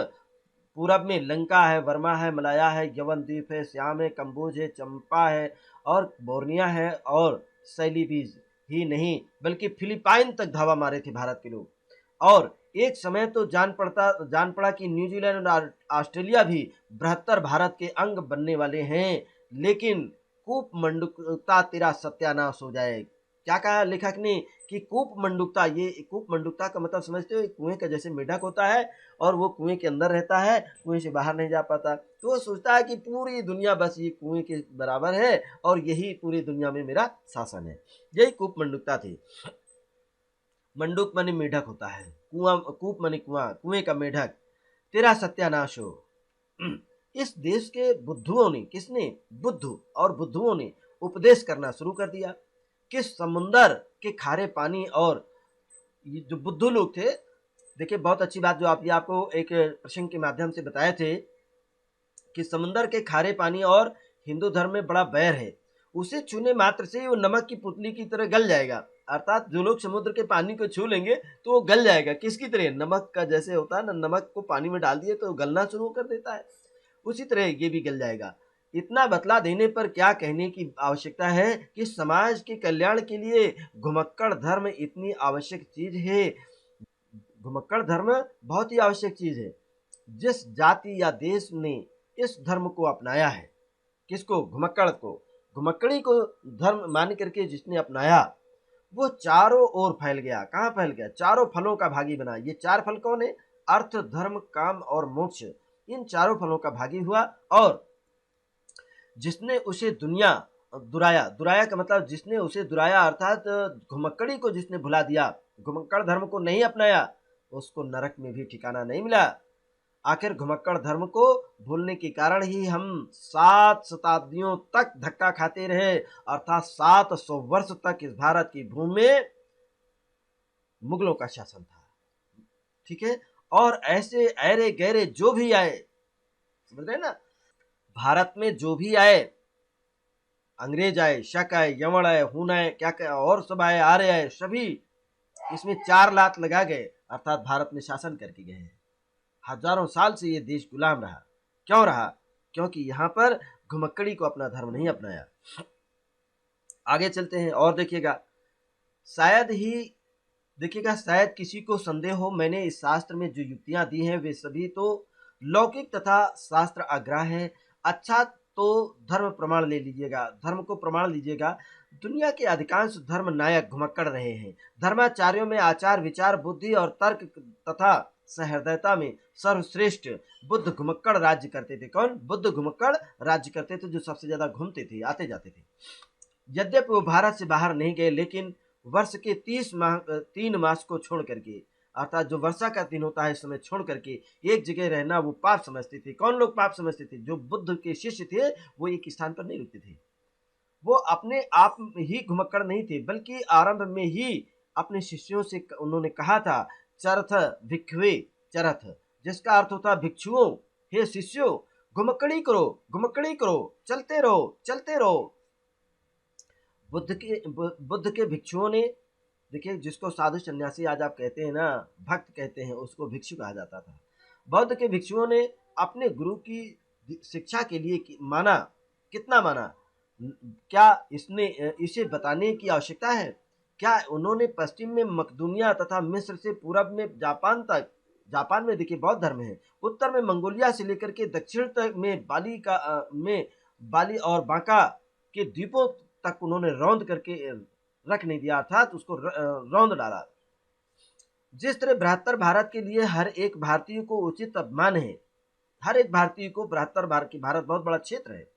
पूरब में लंका है, वर्मा है, मलाया है, यवन द्वीप है, श्याम है, कंबोज है, चंपा है और बोर्निया है, और सैलीबीज ही नहीं बल्कि फिलिपाइन तक धावा मारे थे भारत के लोग। और एक समय तो जान पड़ा कि न्यूजीलैंड और ऑस्ट्रेलिया भी बृहत्तर भारत के अंग बनने वाले हैं, लेकिन कूप मंडूकता तेरा सत्यानाश हो जाए। क्या कहा लेखक ने? कि कूप मंडूकता, ये कूप मंडूकता का मतलब समझते हो? कुएं का जैसे मेढक होता है और वो कुएं के अंदर रहता है, कुएं से बाहर नहीं जा पाता, तो वो सोचता है कि पूरी दुनिया बस ये कुएं के बराबर है और यही पूरी दुनिया में मेरा शासन है। यही कूप मंडूकता थी। मंडूक माने मेढक होता है, कुआं, कूप माने कुआं, कुएं का मेढक, तेरा सत्यानाश हो। इस देश के बुद्धुओं ने, किसने? बुद्धू और बुद्धुओं ने उपदेश करना शुरू कर दिया कि समुंदर के खारे पानी, और ये जो बुद्धू लोग थे, देखिए बहुत अच्छी बात जो ये आपको एक प्रश्न के माध्यम से बताए थे कि समुंदर के खारे पानी और हिंदू धर्म में बड़ा बैर है। उसे छूने मात्र से वो नमक की पुतली की तरह गल जाएगा। अर्थात जो लोग समुद्र के पानी को छू लेंगे तो वो गल जाएगा। किसकी तरह? नमक का जैसे होता है ना, नमक को पानी में डाल दिए तो गलना शुरू कर देता है, उसी तरह ये भी गल जाएगा। इतना बतला देने पर क्या कहने की आवश्यकता है कि समाज के कल्याण के लिए घुमक्कड़ धर्म इतनी आवश्यक चीज है। घुमक्कड़ धर्म बहुत ही आवश्यक चीज है। जिस जाति या देश ने इस धर्म को अपनाया है, किसको? घुमक्कड़ को, घुमक्कड़ी को धर्म मान करके जिसने अपनाया, वो चारों ओर फैल गया। कहाँ फैल गया? चारों फलों का भागी बना। ये 4 फल कौन है? अर्थ, धर्म, काम और मोक्ष। इन चारों फलों का भागी हुआ। और जिसने उसे दुराया, दुराया का मतलब जिसने उसे दुराया अर्थात घुमक्कड़ी को जिसने भुला दिया, घुमक्कड़ धर्म को नहीं अपनाया, उसको नरक में भी ठिकाना नहीं मिला। आखिर घुमक्कड़ धर्म को भूलने के कारण ही हम 7 शताब्दियों तक धक्का खाते रहे, अर्थात 700 वर्ष तक इस भारत की भूमि में मुगलों का शासन था। ठीक है, और ऐसे ऐरे गैरे जो भी आए, समझ रहे ना, भारत में जो भी आए, अंग्रेज आए, शक आए, यवन आए, हुन आए, क्या और सब आए, आर्य आए, सभी इसमें 4 लात लगा गए, अर्थात भारत में शासन करके गए हैं। हजारों साल से ये देश गुलाम रहा। क्यों रहा? क्योंकि यहाँ पर घुमक्कड़ी को अपना धर्म नहीं अपनाया। आगे चलते हैं और देखिएगा, शायद किसी को संदेह हो, मैंने इस शास्त्र में जो युक्तियां दी हैं वे सभी तो लौकिक तथा शास्त्र आग्रह है। अच्छा तो धर्म प्रमाण ले लीजिएगा, धर्म को प्रमाण लीजिएगा। दुनिया के अधिकांश धर्म नायक घुमक्कड़ रहे हैं। धर्माचार्यों में आचार विचार बुद्धि और तर्क तथा सहृदयता में सर्वश्रेष्ठ बुद्ध घुमक्कड़ राज्य करते थे। कौन? बुद्ध घुमक्कड़ राज्य करते थे, जो सबसे ज्यादा घूमते थे, आते जाते थे। यद्यपि वो भारत से बाहर नहीं गए, लेकिन वर्ष के 3 मास को छोड़ करके, अर्थात जो वर्षा का दिन होता है इस समय छोड़ करके एक जगह रहना वो पाप समझते थे। कौन लोग पाप समझते थे? जो बुद्ध के शिष्य थे वो एक स्थान पर नहीं रुकते थे। वो अपने आप ही घुमक्कड़ नहीं थे, बल्कि आरंभ में ही अपने शिष्यों से उन्होंने कहा था, चरथ भिक्षुवे चरथ, जिसका अर्थ होता भिक्षुओं, हे शिष्यों, घुमक्कड़ी करो, घुमक्कड़ी करो, चलते रहो, चलते रहो। बुद्ध के भिक्षुओं ने, देखिए, जिसको साधु सन्यासी आज आप कहते हैं ना, भक्त कहते हैं, उसको भिक्षु कहा जाता था। बौद्ध के भिक्षुओं ने अपने गुरु की शिक्षा के लिए माना, कितना माना? क्या इसे बताने की आवश्यकता है? क्या उन्होंने पश्चिम में मकदूनिया तथा मिस्र से पूरब में जापान तक, जापान में देखिए बौद्ध धर्म है, उत्तर में मंगोलिया से लेकर के दक्षिण तक में बाली और बांका के द्वीपों तक उन्होंने रौंद करके रख नहीं दिया, अर्थात उसको रौंद डाला। जिस तरह बृहत्तर भारत के लिए हर एक भारतीय को उचित अभिमान है, हर एक भारतीय को बृहत्तर भारत बहुत बड़ा क्षेत्र है,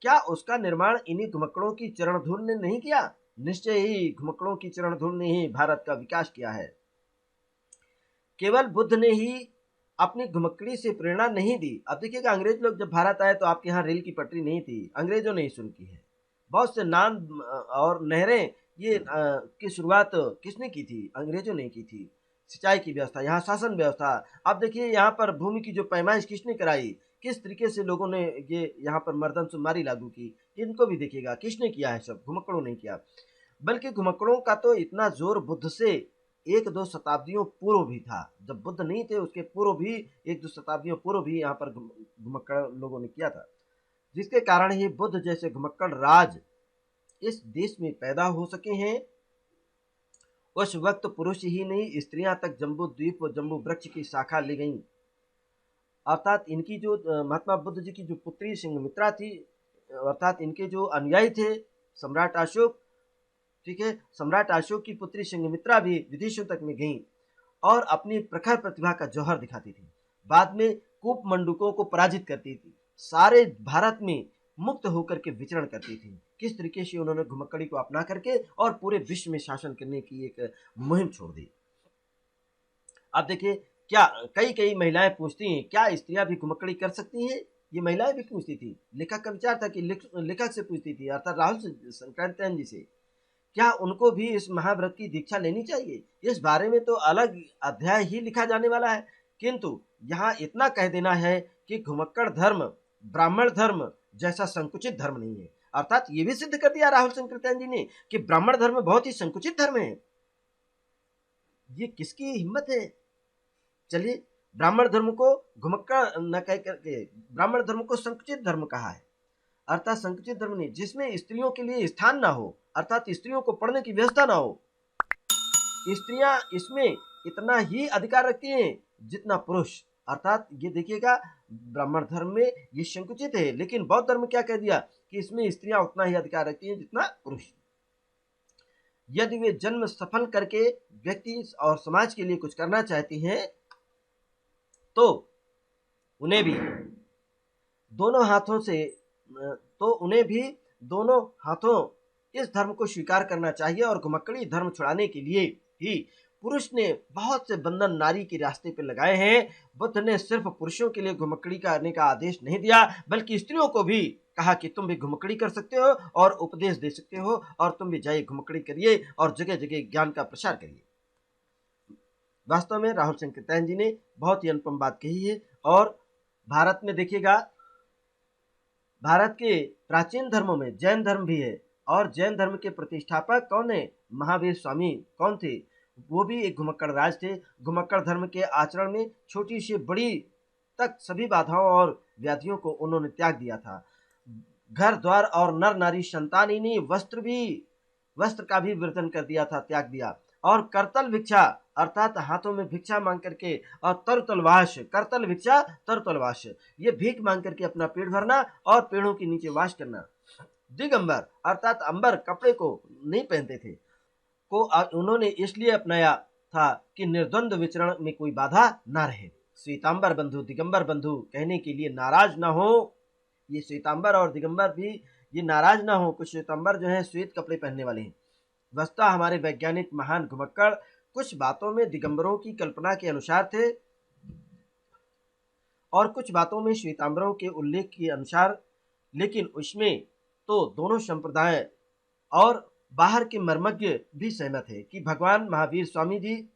क्या उसका निर्माण इन्हीं घुमक्कड़ों की चरण धूल ने नहीं किया? निश्चय ही घुमक्कड़ों की चरण धूल ने ही भारत का विकास किया है। केवल बुद्ध ने ही अपनी घुमक्कड़ी से प्रेरणा नहीं दी। अब देखिएगा, अंग्रेज लोग जब भारत आए तो आपके यहाँ रेल की पटरी नहीं थी, अंग्रेजों ने ही शुरू की है। बहुत से नान और नहरें ये की शुरुआत किसने की थी? अंग्रेजों ने की थी। सिंचाई की व्यवस्था, यहाँ शासन व्यवस्था। अब देखिए यहाँ पर भूमि की जो पैमाइश किसने कराई, किस तरीके से लोगों ने ये यहाँ पर मर्दमशुमारी लागू की, इनको भी देखिएगा किसने किया है? सब घुमक्कड़ों ने किया। बल्कि घुमक्कड़ों का तो इतना जोर बुद्ध से 1-2 शताब्दियों पूर्व भी था। जब बुद्ध नहीं थे उसके पूर्व भी, 1-2 शताब्दियों पूर्व भी यहाँ पर घुमक्कड़ लोगों ने किया था, जिसके कारण ही बुद्ध जैसे घुमक्कड़ राज इस देश में पैदा हो सके हैं। उस वक्त पुरुष ही नहीं, स्त्रियां तक जम्बू द्वीप और जम्बू वृक्ष की शाखा ले गईं। अर्थात इनकी जो महात्मा बुद्ध जी की जो पुत्री संघमित्रा थी, अर्थात इनके जो अनुयायी थे सम्राट अशोक, ठीक है, सम्राट अशोक की पुत्री संघमित्रा भी विदेशों तक में गईं और अपनी प्रखर प्रतिभा का जौहर दिखाती थी। बाद में कूप मंडूकों को पराजित करती थी, सारे भारत में मुक्त होकर के विचरण करती थी। किस तरीके से उन्होंने घुमक्कड़ी को अपना करके और पूरे विश्व में शासन करने की एक मुहिम छोड़ दी। अब देखिए, क्या कई महिलाएं पूछती हैं, क्या स्त्रियां भी घुमक्कड़ी कर सकती हैं? ये महिलाएं भी पूछती थी। लेखक का विचार था कि लेखक से पूछती थी, अर्थात राहुल संक्रांतियान जी से, क्या उनको भी इस महाव्रत की दीक्षा लेनी चाहिए? इस बारे में तो अलग अध्याय ही लिखा जाने वाला है, किंतु यहाँ इतना कह देना है कि घुमक्कड़ धर्म ब्राह्मण धर्म जैसा संकुचित धर्म नहीं है। अर्थात ये भी सिद्ध कर दिया राहुल संकृत्यान जी ने कि ब्राह्मण धर्म बहुत ही संकुचित धर्म है। ये किसकी हिम्मत है? चलिए, ब्राह्मण धर्म को घुमक्कड़ न कह करके ब्राह्मण धर्म को संकुचित धर्म कहा है। अर्थात संकुचित धर्म नहीं, जिसमें स्त्रियों के लिए स्थान ना हो, अर्थात स्त्रियों को पढ़ने की व्यवस्था ना हो। स्त्रियां इसमें इतना ही अधिकार रखती हैं जितना पुरुष। अर्थात ये देखिएगा, ब्राह्मण धर्म में ये संकुचित है, लेकिन बौद्ध धर्म क्या कह दिया कि इसमें स्त्रियां उतना ही अधिकार रखती हैं जितना पुरुष। यदि वे जन्म सफल करके व्यक्ति और समाज के लिए कुछ करना चाहती हैं तो उन्हें भी दोनों हाथों से तो उन्हें भी दोनों हाथों इस धर्म को स्वीकार करना चाहिए और घुमक्कड़ी धर्म छुड़ाने के लिए ही पुरुष ने बहुत से बंधन नारी के रास्ते पर लगाए हैं। बुद्ध ने सिर्फ पुरुषों के लिए घुमक्कड़ी करने का आदेश नहीं दिया, बल्कि स्त्रियों को भी कहा कि तुम भी घुमक्कड़ी कर सकते हो और उपदेश दे सकते हो, और तुम भी जाइए घुमक्कड़ी करिए और जगह जगह ज्ञान का प्रसार करिए। वास्तव में राहुल शंकर जी ने बहुत ही अनुपम बात कही है। और भारत में देखिएगा, भारत के प्राचीन धर्मों में जैन धर्म भी है, और जैन धर्म के प्रतिष्ठापक कौन है? महावीर स्वामी कौन थे? वो भी एक घुमक्कड़ राज थे। घुमक्कड़ धर्म के आचरण में छोटी से बड़ी तक सभी बाधाओं और व्याधियों को उन्होंने त्याग दिया था। घर द्वार और नर नारी संतान ही नहीं, वस्त्र का भी वर्जन कर दिया था, त्याग दिया। और करतल भिक्षा अर्थात हाथों में भिक्षा मांग करके, और तरतलवास, करतल भिक्षा तरतलवास, ये भीख मांग करके अपना पेट भरना और पेड़ों के नीचे वास करना। दिगंबर अर्थात अंबर, कपड़े को नहीं पहनते थे, को उन्होंने इसलिए अपनाया था कि निर्द्वंद विचरण में कोई बाधा ना रहे। श्वेतांबर बंधु, दिगंबर बंधु कहने के लिए नाराज ना हो। ये श्वेतांबर और दिगंबर भी ये नाराज ना हो। कुछ श्वेतांबर जो है श्वेत कपड़े पहनने वाले हैं। वस्तुतः हमारे वैज्ञानिक महान घुमक्कड़ कुछ बातों में दिगंबरों की कल्पना के अनुसार थे और कुछ बातों में श्वेतांबरों के उल्लेख के अनुसार, लेकिन उसमें तो दोनों संप्रदाय और बाहर के मर्मज्ञ भी सहमत है कि भगवान महावीर स्वामी जी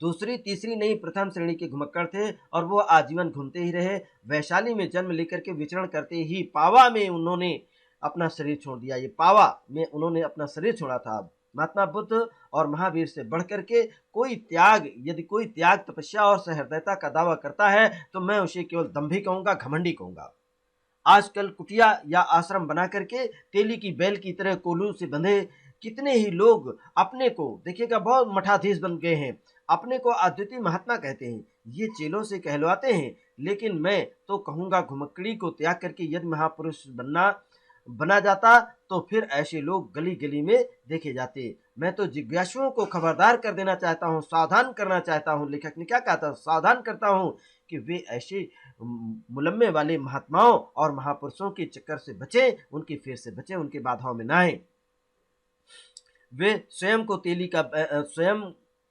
दूसरी तीसरी नहीं प्रथम श्रेणी के घुमक्कड़ थे, और वो आजीवन घूमते ही रहे। वैशाली में जन्म लेकर के विचरण करते ही पावा में उन्होंने अपना शरीर छोड़ दिया। ये पावा में उन्होंने अपना शरीर छोड़ा था। महात्मा बुद्ध और महावीर से बढ़कर के कोई त्याग, यदि कोई त्याग, तपस्या और सहृदयता का दावा करता है तो मैं उसे केवल दंभी कहूंगा, घमंडी कहूंगा। आजकल कुटिया या आश्रम बना करके तेली की बैल की तरह कोल्हू से बंधे कितने ही लोग अपने को, देखिएगा, बहुत मठाधीश बन गए हैं, अपने को अद्वितीय महात्मा कहते हैं। ये चेलों से कहलवाते हैं, लेकिन मैं तो कहूंगा घुमक्कड़ी को त्याग करके यदि महापुरुष बना जाता तो फिर ऐसे लोग गली गली में देखे जाते। मैं तो जिज्ञासुओं को खबरदार कर देना चाहता हूँ, सावधान करना चाहता हूँ। लेखक ने क्या कहा था? सावधान करता हूँ कि वे ऐसे मुलम्मे वाले महात्माओं और महापुरुषों के चक्कर से बचें, उनकी फेर से बचें, उनके बाधाओं में ना आए। वे स्वयं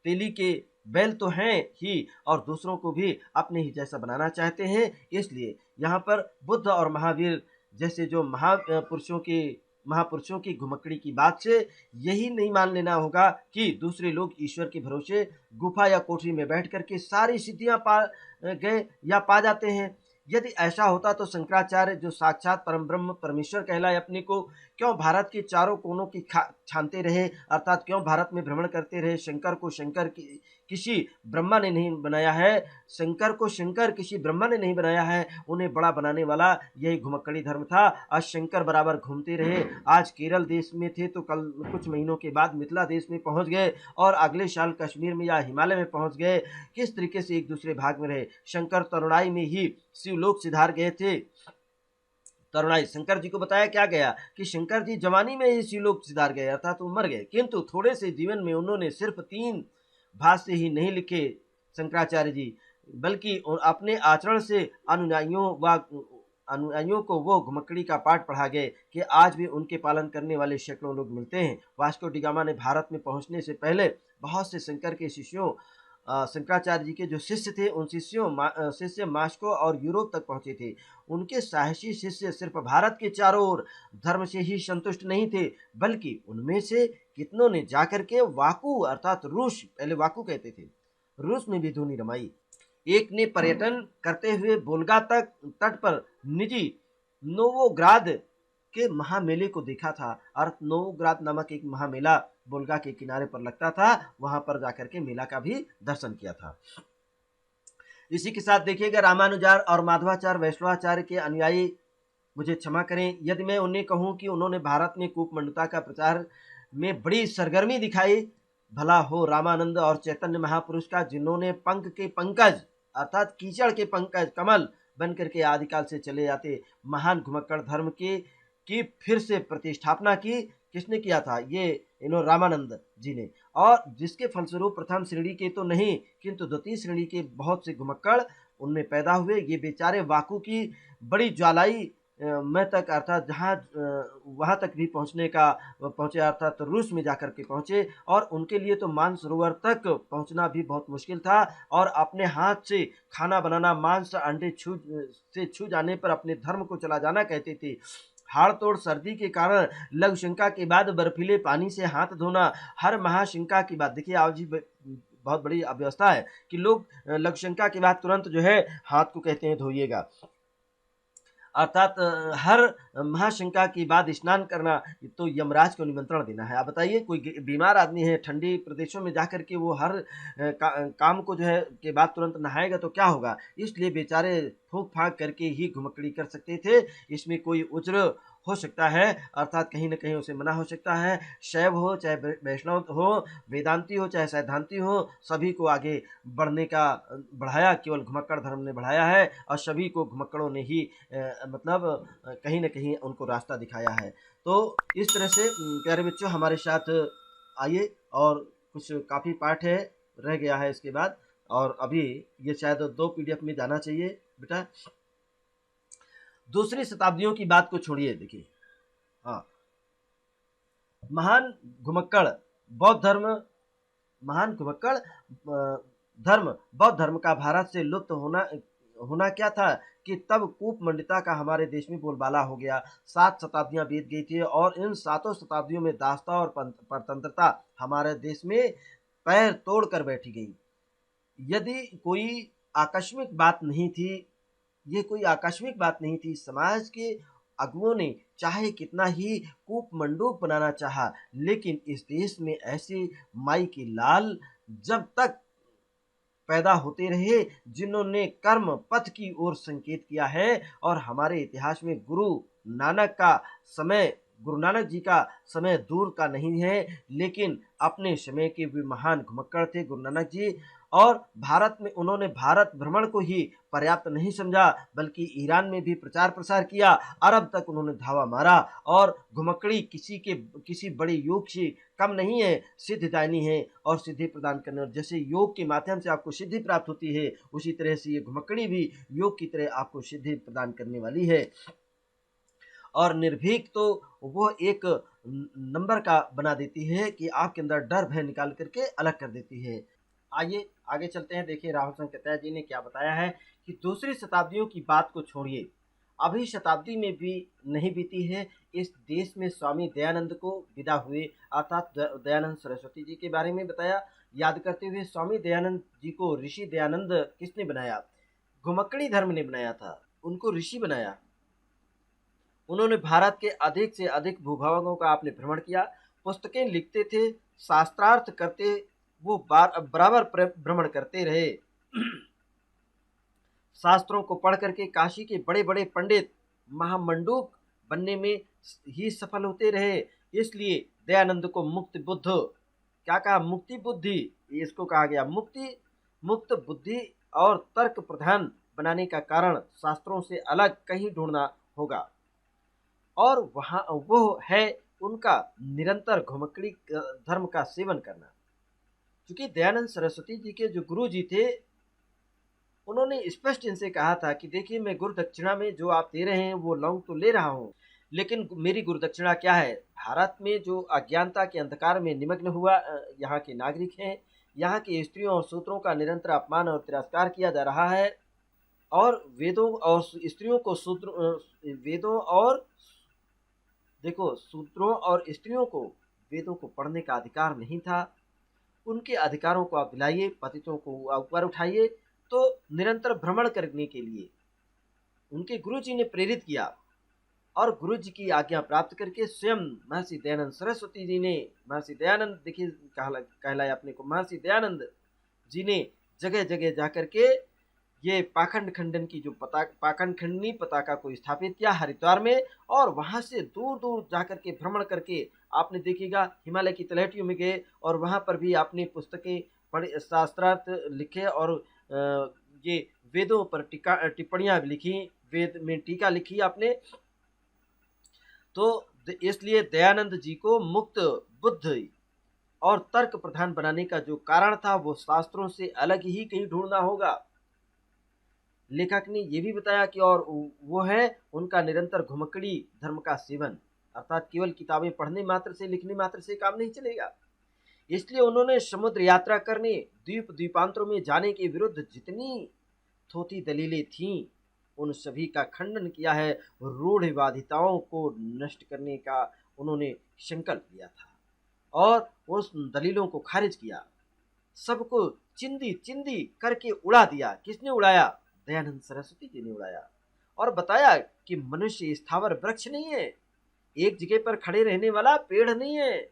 तेली के बैल तो हैं ही, और दूसरों को भी अपने ही जैसा बनाना चाहते हैं। इसलिए यहाँ पर बुद्ध और महावीर जैसे जो महापुरुषों की घुमक्कड़ी की बात से यही नहीं मान लेना होगा कि दूसरे लोग ईश्वर के भरोसे गुफा या कोठरी में बैठ करके सारी सिद्धियां पा गए या पा जाते हैं। यदि ऐसा होता तो शंकराचार्य, जो साक्षात परम ब्रह्म परमेश्वर कहलाए अपने को, क्यों भारत के चारों कोनों की छानते रहे, अर्थात क्यों भारत में भ्रमण करते रहे? शंकर को शंकर किसी ब्रह्मा ने नहीं बनाया है, शंकर को शंकर किसी ब्रह्मा ने नहीं बनाया है। उन्हें बड़ा बनाने वाला यही घुमक्कड़ी धर्म था। आज शंकर बराबर घूमते रहे। आज केरल देश में थे तो कल कुछ महीनों के बाद मिथिला देश में पहुंच गए, और अगले साल कश्मीर में या हिमालय में पहुंच गए। किस तरीके से एक दूसरे भाग में रहे। शंकर तरुणाई में ही शिवलोक सिधार गए थे। तरुणाई शंकर जी को बताया क्या गया कि शंकर जी जवानी में ही शिवलोक सिधार गए, अर्थात वो मर गए। किंतु थोड़े से जीवन में उन्होंने सिर्फ 3 भाष्य ही नहीं लिखे शंकराचार्य जी, बल्कि अपने आचरण से अनुयायियों को वो घुमक्कड़ी का पाठ पढ़ा गए कि आज भी उनके पालन करने वाले सैकड़ों लोग मिलते हैं। वास्को डी गामा ने भारत में पहुंचने से पहले बहुत से शंकर के शिष्यों, शंकराचार्य जी के जो शिष्य थे, उन शिष्य मास्को और यूरोप तक पहुंचे थे। उनके साहसी शिष्य सिर्फ भारत के चारों ओर धर्म से ही संतुष्ट नहीं थे, बल्कि उनमें से कितनों ने जाकर के वाकू अर्थात रूस, पहले वाकू कहते थे, रूस में भी धूनी रमाई। एक ने पर्यटन करते हुए वोल्गा तट पर निजी नोवोग्राद के महामेले को देखा था। और नोवोग्राद नामक एक महामेला वोल्गा के किनारे पर लगता था, वहां पर जाकर के मेला का भी दर्शन किया था। इसी के साथ देखिएगा, रामानुजाचार्य और माधवाचार्य वैष्णवाचार्य के अनुयायी मुझे क्षमा करें यदि मैं उन्हें कहूं कि उन्होंने भारत में कूपमंडुता का प्रचार में बड़ी सरगर्मी दिखाई। भला हो रामानंद और चैतन्य महापुरुष का, जिन्होंने पंख के पंकज अर्थात कीचड़ के पंकज कमल बनकर के आदिकाल से चले जाते महान घुमक्कड़ धर्म की फिर से प्रतिष्ठापना की। किसने किया था? ये रामानंद जी ने। और जिसके फलस्वरूप प्रथम श्रेणी के तो नहीं किंतु द्वितीय श्रेणी के बहुत से घुमक्कड़ उनमें पैदा हुए। ये बेचारे वाकु की बड़ी ज्वालाई में तक अर्थात जहाँ वहाँ तक भी पहुँचे अर्थात रूस में जाकर के पहुँचे, और उनके लिए तो मानसरोवर तक पहुँचना भी बहुत मुश्किल था, और अपने हाथ से खाना बनाना, मांस अंडे छू जाने पर अपने धर्म को चला जाना कहते थे। हाड़ तोड़ सर्दी के कारण लघु शंका के बाद बर्फीले पानी से हाथ धोना, हर महाशंका की बात देखिए आप जी बहुत बड़ी अव्यवस्था है कि लोग लघु शंका के बाद तुरंत जो है हाथ को कहते हैं धोइएगा, अर्थात हर महाशंका के बाद स्नान करना तो यमराज को निमंत्रण देना है। आप बताइए कोई बीमार आदमी है ठंडी प्रदेशों में जाकर के वो हर काम को जो है के बाद तुरंत नहाएगा तो क्या होगा, इसलिए बेचारे फूंक फाक करके ही घुमक्कड़ी कर सकते थे। इसमें कोई उज्र हो सकता है, अर्थात कहीं न कहीं उसे मना हो सकता है। शैव हो चाहे वैष्णव हो, वेदांती हो चाहे सैद्धांती हो, सभी को आगे बढ़ाया केवल घुमक्कड़ धर्म ने बढ़ाया है, और सभी को घुमक्कड़ों ने ही कहीं न कहीं उनको रास्ता दिखाया है। तो इस तरह से प्यारे बच्चों हमारे साथ आइए, और कुछ काफ़ी पाठ है रह गया है इसके बाद, और अभी ये शायद 2 पीडीएफ में जाना चाहिए बेटा। दूसरी शताब्दियों की बात को छोड़िए, देखिए हाँ, महान घुमक्कड़ बौद्ध धर्म का भारत से लुप्त होना क्या था कि तब कूपमंडिता का हमारे देश में बोलबाला हो गया। 7 शताब्दियां बीत गई थी, और इन 7 शताब्दियों में दासता और परतंत्रता हमारे देश में पैर तोड़ कर बैठी गई। यदि कोई आकस्मिक बात नहीं थी, ये कोई आकस्मिक बात नहीं थी। समाज के अगुओं ने चाहे कितना ही कूपमंडूक बनाना चाहा, लेकिन इस देश में ऐसे माई के लाल जब तक पैदा होते रहे जिन्होंने कर्म पथ की ओर संकेत किया है। और हमारे इतिहास में गुरु नानक जी का समय दूर का नहीं है, लेकिन अपने समय के भी महान घुमक्कड़ थे गुरु नानक जी। और भारत में उन्होंने भारत भ्रमण को ही पर्याप्त नहीं समझा, बल्कि ईरान में भी प्रचार प्रसार किया, अरब तक उन्होंने धावा मारा। और घुमक्कड़ी किसी बड़े योग से कम नहीं है, सिद्धिदायनी है और सिद्धि प्रदान करने, और जैसे योग के माध्यम से आपको सिद्धि प्राप्त होती है, उसी तरह से ये घुमक्कड़ी भी योग की तरह आपको सिद्धि प्रदान करने वाली है। और निर्भीक तो वो एक नंबर का बना देती है कि आपके अंदर डर भय निकाल करके अलग कर देती है। आइए आगे चलते हैं। देखिए राहुल संकटैया जी ने क्या बताया है कि दूसरी शताब्दियों की बात को छोड़िए, अभी शताब्दी में भी नहीं बीती है, इस देश में स्वामी दयानंद को विदा हुए, अर्थात दयानंद सरस्वती जी के बारे में बताया। याद करते हुए स्वामी दयानंद जी को ऋषि दयानंद किसने बनाया? घुमक्कड़ी धर्म ने बनाया था, उनको ऋषि बनाया। उन्होंने भारत के अधिक से अधिक भूभागों का आपने भ्रमण किया, पुस्तकें लिखते थे, शास्त्रार्थ करते, वो बराबर भ्रमण करते रहे। शास्त्रों को पढ़ करके काशी के बड़े बड़े पंडित महामंडूक बनने में ही सफल होते रहे। इसलिए दयानंद को मुक्त बुद्ध, क्या कहा? मुक्ति बुद्धि, इसको कहा गया मुक्त बुद्धि और तर्क प्रधान बनाने का कारण शास्त्रों से अलग कहीं ढूंढना होगा, और वहाँ वो है उनका निरंतर घुमक्कड़ी धर्म का सेवन करना। क्योंकि दयानंद सरस्वती जी के जो गुरु जी थे, उन्होंने स्पष्ट इनसे कहा था कि देखिए मैं गुरु दक्षिणा में जो आप दे रहे हैं वो लौंग तो ले रहा हूँ, लेकिन मेरी गुरु दक्षिणा क्या है? भारत में जो अज्ञानता के अंधकार में निमग्न हुआ यहाँ के नागरिक हैं, यहाँ के स्त्रियों और सूत्रों का निरंतर अपमान और तिरस्कार किया जा रहा है, और वेदों और स्त्रियों को सूत्रों और स्त्रियों को वेदों को पढ़ने का अधिकार नहीं था। उनके अधिकारों को आप दिलाइए, पतितों को ऊपर उठाइए। तो निरंतर भ्रमण करने के लिए उनके गुरु जी ने प्रेरित किया, और गुरु जी की आज्ञा प्राप्त करके स्वयं महर्षि दयानंद सरस्वती जी ने, महर्षि दयानंद देखिए कहलाए अपने को, महर्षि दयानंद जी ने जगह जगह जाकर के ये पाखंड खंडन की जो पाखंड खंडनी पताका को स्थापित किया हरिद्वार में, और वहां से दूर दूर जाकर के भ्रमण करके आपने देखिएगा हिमालय की तलहटियों में गए, और वहां पर भी आपने पुस्तकें पढ़े, शास्त्रार्थ लिखे, और ये वेदों पर टिप्पणियां लिखी, वेद में टीका लिखी आपने। तो इसलिए दयानंद जी को मुक्त बुद्ध और तर्क प्रधान बनाने का जो कारण था वो शास्त्रों से अलग ही कहीं ढूंढना होगा। लेखक ने ये भी बताया कि और वो है उनका निरंतर घुमक्कड़ी धर्म का सेवन, अर्थात केवल किताबें पढ़ने मात्र से, लिखने मात्र से काम नहीं चलेगा। इसलिए उन्होंने समुद्र यात्रा करने, द्वीप द्वीपांतरों में जाने के विरुद्ध जितनी थोथी दलीलें थीं, उन सभी का खंडन किया है। रूढ़िवादिताओं को नष्ट करने का उन्होंने संकल्प लिया था और उस दलीलों को खारिज किया, सबको चिंदी चिंदी करके उड़ा दिया। किसने उड़ाया? दयानंद सरस्वती जी ने उड़ाया और बताया कि मनुष्य स्थावर वृक्ष नहीं है, एक जगह पर खड़े रहने वाला पेड़ नहीं है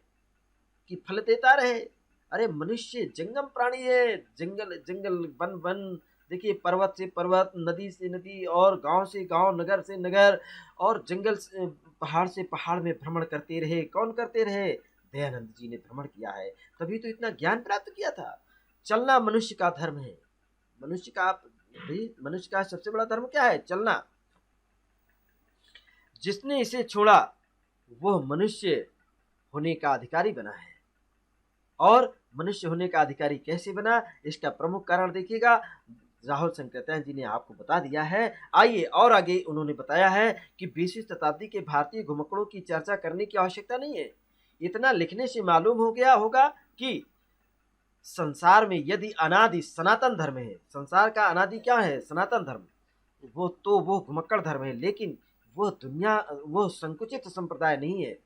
कि फल देता रहे। अरे मनुष्य जंगम प्राणी है, जंगल जंगल, वन वन, देखिए पर्वत से पर्वत, नदी से नदी और गांव से गांव, नगर से नगर और जंगल से पहाड़ से पहाड़ में भ्रमण करते रहे। कौन करते रहे? दयानंद जी ने भ्रमण किया है, तभी तो इतना ज्ञान प्राप्त किया था। चलना मनुष्य का धर्म है। मनुष्य का सबसे बड़ा धर्म क्या है? चलना। जिसने इसे छोड़ा वह मनुष्य होने का अधिकारी बना है। और मनुष्य होने का अधिकारी कैसे बना, इसका प्रमुख कारण देखिएगा, राहुल संकृत्यायन जी ने आपको बता दिया है। आइए और आगे उन्होंने बताया है कि 20वीं शताब्दी के भारतीय घुमक्कड़ों की चर्चा करने की आवश्यकता नहीं है। इतना लिखने से मालूम हो गया होगा कि संसार में यदि अनादि सनातन धर्म है, संसार का अनादि क्या है? सनातन धर्म, वो घुमक्कड़ धर्म है। लेकिन वो संकुचित संप्रदाय नहीं है,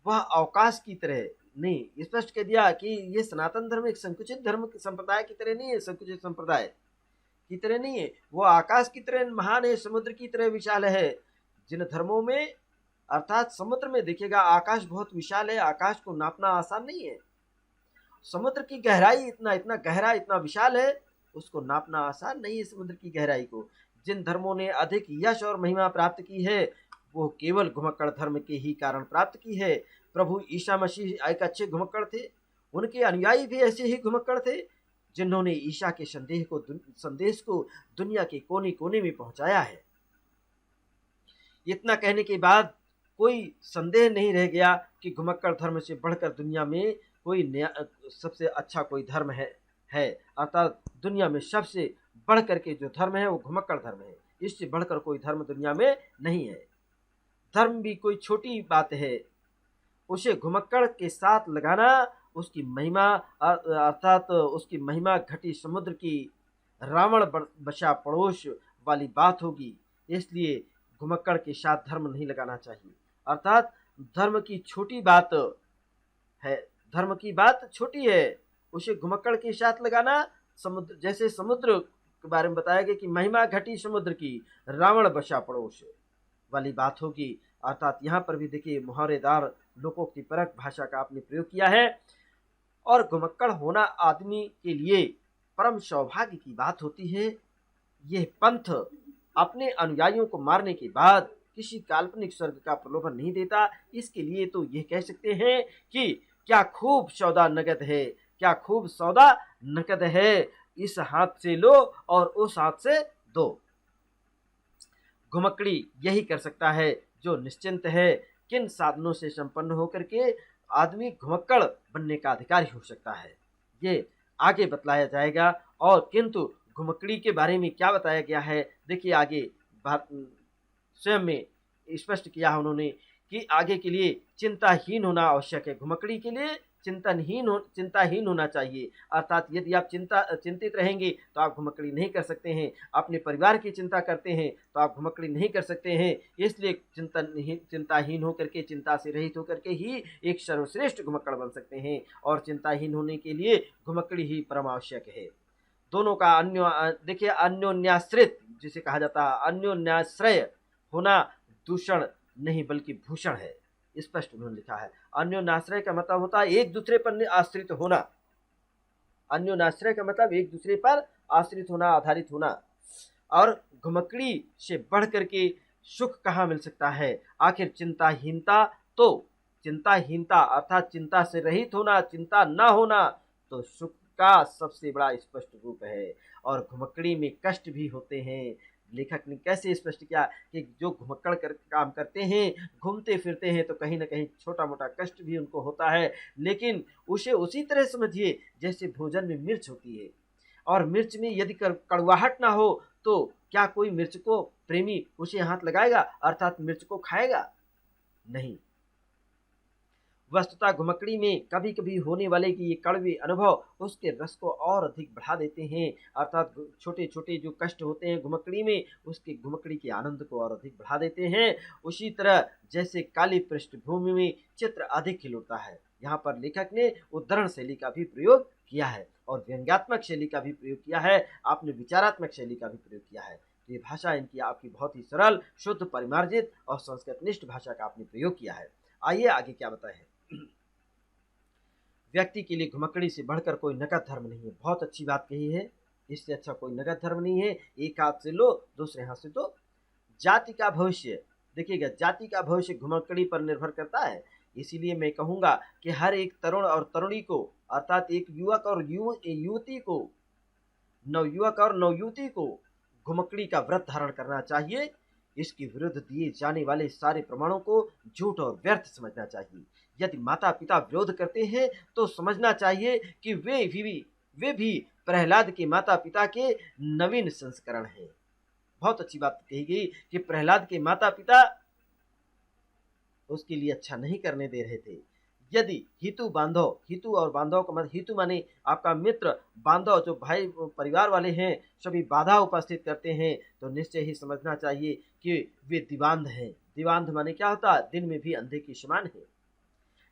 वह अवकाश की तरह नहीं। स्पष्ट कह दिया कि ये सनातन धर्म एक संकुचित धर्म संप्रदाय की तरह नहीं है, संकुचित संप्रदाय की तरह नहीं है। वो आकाश की तरह महान है, समुद्र की तरह विशाल है। जिन धर्मों में, अर्थात समुद्र में देखिएगा, आकाश बहुत विशाल है, आकाश को नापना आसान नहीं है। समुद्र की गहराई इतना गहरा, इतना विशाल है, उसको नापना आसान नहीं है समुद्र की गहराई को। जिन धर्मों ने अधिक यश और महिमा प्राप्त की है, वो केवल घुमक्कड़ धर्म के ही कारण प्राप्त की है। प्रभु ईसा मसीह एक अच्छे घुमक्कड़ थे, उनके अनुयायी भी ऐसे ही घुमक्कड़ थे, जिन्होंने ईसा के संदेश को दुनिया के कोने कोने में पहुंचाया है। इतना कहने के बाद कोई संदेह नहीं रह गया कि घुमक्कड़ धर्म से बढ़कर दुनिया में कोई नया, सबसे अच्छा कोई धर्म है। अर्थात दुनिया में सबसे बढ़ करके जो धर्म है वो घुमक्कड़ धर्म है, इससे बढ़कर कोई धर्म दुनिया में नहीं है। धर्म भी कोई छोटी बात है, उसे घुमक्कड़ के साथ लगाना उसकी महिमा, अर्थात उसकी महिमा घटी समुद्र की रावण बसा पड़ोस वाली बात होगी। इसलिए घुमक्कड़ के साथ धर्म नहीं लगाना चाहिए। अर्थात धर्म की छोटी बात है, धर्म की बात छोटी है, उसे घुमक्कड़ के साथ लगाना समुद्र, जैसे समुद्र के बारे में बताया गया कि महिमा घटी समुद्र की, रावण बसा पड़ोस वाली बात होगी। अर्थात यहाँ पर भी देखिए मुहावरेदार लोकोक्ति परक भाषा का आपने प्रयोग किया है। और घुमक्कड़ होना आदमी के लिए परम सौभाग्य की बात होती है। यह पंथ अपने अनुयायियों को मारने के बाद किसी काल्पनिक स्वर्ग का प्रलोभन नहीं देता। इसके लिए तो यह कह सकते हैं कि क्या खूब सौदा नकद है, क्या खूब सौदा नकद है, इस हाथ से लो और उस हाथ से दो। घुमक्कड़ी यही कर सकता है जो निश्चिंत है। किन साधनों से संपन्न होकर के आदमी घुमक्कड़ बनने का अधिकारी हो सकता है, ये आगे बतलाया जाएगा। और किंतु घुमक्कड़ी के बारे में क्या बताया गया है, देखिए आगे स्वयं में स्पष्ट किया उन्होंने कि आगे के लिए चिंताहीन होना आवश्यक है। घुमक्कड़ी के लिए चिंताहीन होना चाहिए। अर्थात यदि आप चिंतित रहेंगे तो आप घुमक्कड़ी नहीं कर सकते हैं। अपने परिवार की चिंता करते हैं तो आप घुमक्कड़ी नहीं कर सकते हैं। इसलिए चिंताहीन होकर के, चिंता से रहित होकर के ही एक सर्वश्रेष्ठ घुमक्कड़ बन सकते हैं। और चिंताहीन होने के लिए घुमक्कड़ी ही परम आवश्यक है। दोनों का देखिए अन्योन्याश्रित जिसे कहा जाता है, अन्योन्याश्रय होना दूषण नहीं बल्कि भूषण है, स्पष्ट उन्होंने लिखा है। अन्योन्याश्रय का मतलब होता है एक दूसरे पर आश्रित होना। अन्योन्याश्रय का मतलब एक दूसरे पर आश्रित होना, आधारित होना। और घुमक्कड़ी से बढ़ करके सुख कहाँ मिल सकता है? आखिर चिंताहीनता अर्थात चिंता से रहित होना, चिंता न होना तो सुख का सबसे बड़ा स्पष्ट रूप है। और घुमक्कड़ी में कष्ट भी होते हैं। लेखक ने कैसे स्पष्ट किया कि जो घुमक्कड़ काम करते हैं, घूमते फिरते हैं, तो कहीं ना कहीं छोटा मोटा कष्ट भी उनको होता है। लेकिन उसे उसी तरह समझिए जैसे भोजन में मिर्च होती है, और मिर्च में यदि कड़वाहट ना हो तो क्या कोई मिर्च को प्रेमी उसे हाथ लगाएगा, अर्थात मिर्च को खाएगा? नहीं। वस्तुतः घुमक्कड़ी में कभी कभी होने वाले कि ये कड़वे अनुभव उसके रस को और अधिक बढ़ा देते हैं, अर्थात छोटे छोटे जो कष्ट होते हैं घुमक्कड़ी में, उसके घुमक्कड़ी के आनंद को और अधिक बढ़ा देते हैं। उसी तरह जैसे काली पृष्ठभूमि में चित्र अधिक खिल उठता है। यहाँ पर लेखक ने उद्धरण शैली का भी प्रयोग किया है और व्यंग्यात्मक शैली का भी प्रयोग किया है, आपने विचारात्मक शैली का भी प्रयोग किया है। तो ये भाषा इनकी आपकी बहुत ही सरल, शुद्ध, परिमार्जित और संस्कृतनिष्ठ भाषा का आपने प्रयोग किया है। आइए आगे क्या बताए हैं। व्यक्ति के लिए घुमक्कड़ी से बढ़कर कोई नगद धर्म नहीं है। बहुत अच्छी बात कही है, इससे अच्छा कोई नगद धर्म नहीं है। एक हाथ से लो, दूसरे हाथ से दो। जाति का भविष्य, देखिएगा, जाति का भविष्य घुमक्कड़ी पर निर्भर करता है। इसीलिए मैं कहूंगा कि हर एक तरुण और तरुणी को, अर्थात एक युवक और युवती को, नवयुवक और नवयुवती को घुमक्कड़ी का व्रत धारण करना चाहिए। इसके विरुद्ध दिए जाने वाले सारे प्रमाणों को झूठ और व्यर्थ समझना चाहिए। यदि माता पिता विरोध करते हैं तो समझना चाहिए कि वे भी प्रहलाद के माता पिता के नवीन संस्करण हैं। बहुत अच्छी बात कही गई कि प्रहलाद के माता पिता उसके लिए अच्छा नहीं करने दे रहे थे। यदि हितु बांधव, हितु और बांधव का मतलब हितु माने आपका मित्र, बांधव जो भाई परिवार वाले हैं, सभी बाधा उपस्थित करते हैं, तो निश्चय ही समझना चाहिए कि वे दिवांध हैं। दिवांध माने क्या होता है? दिन में भी अंधे के समान है।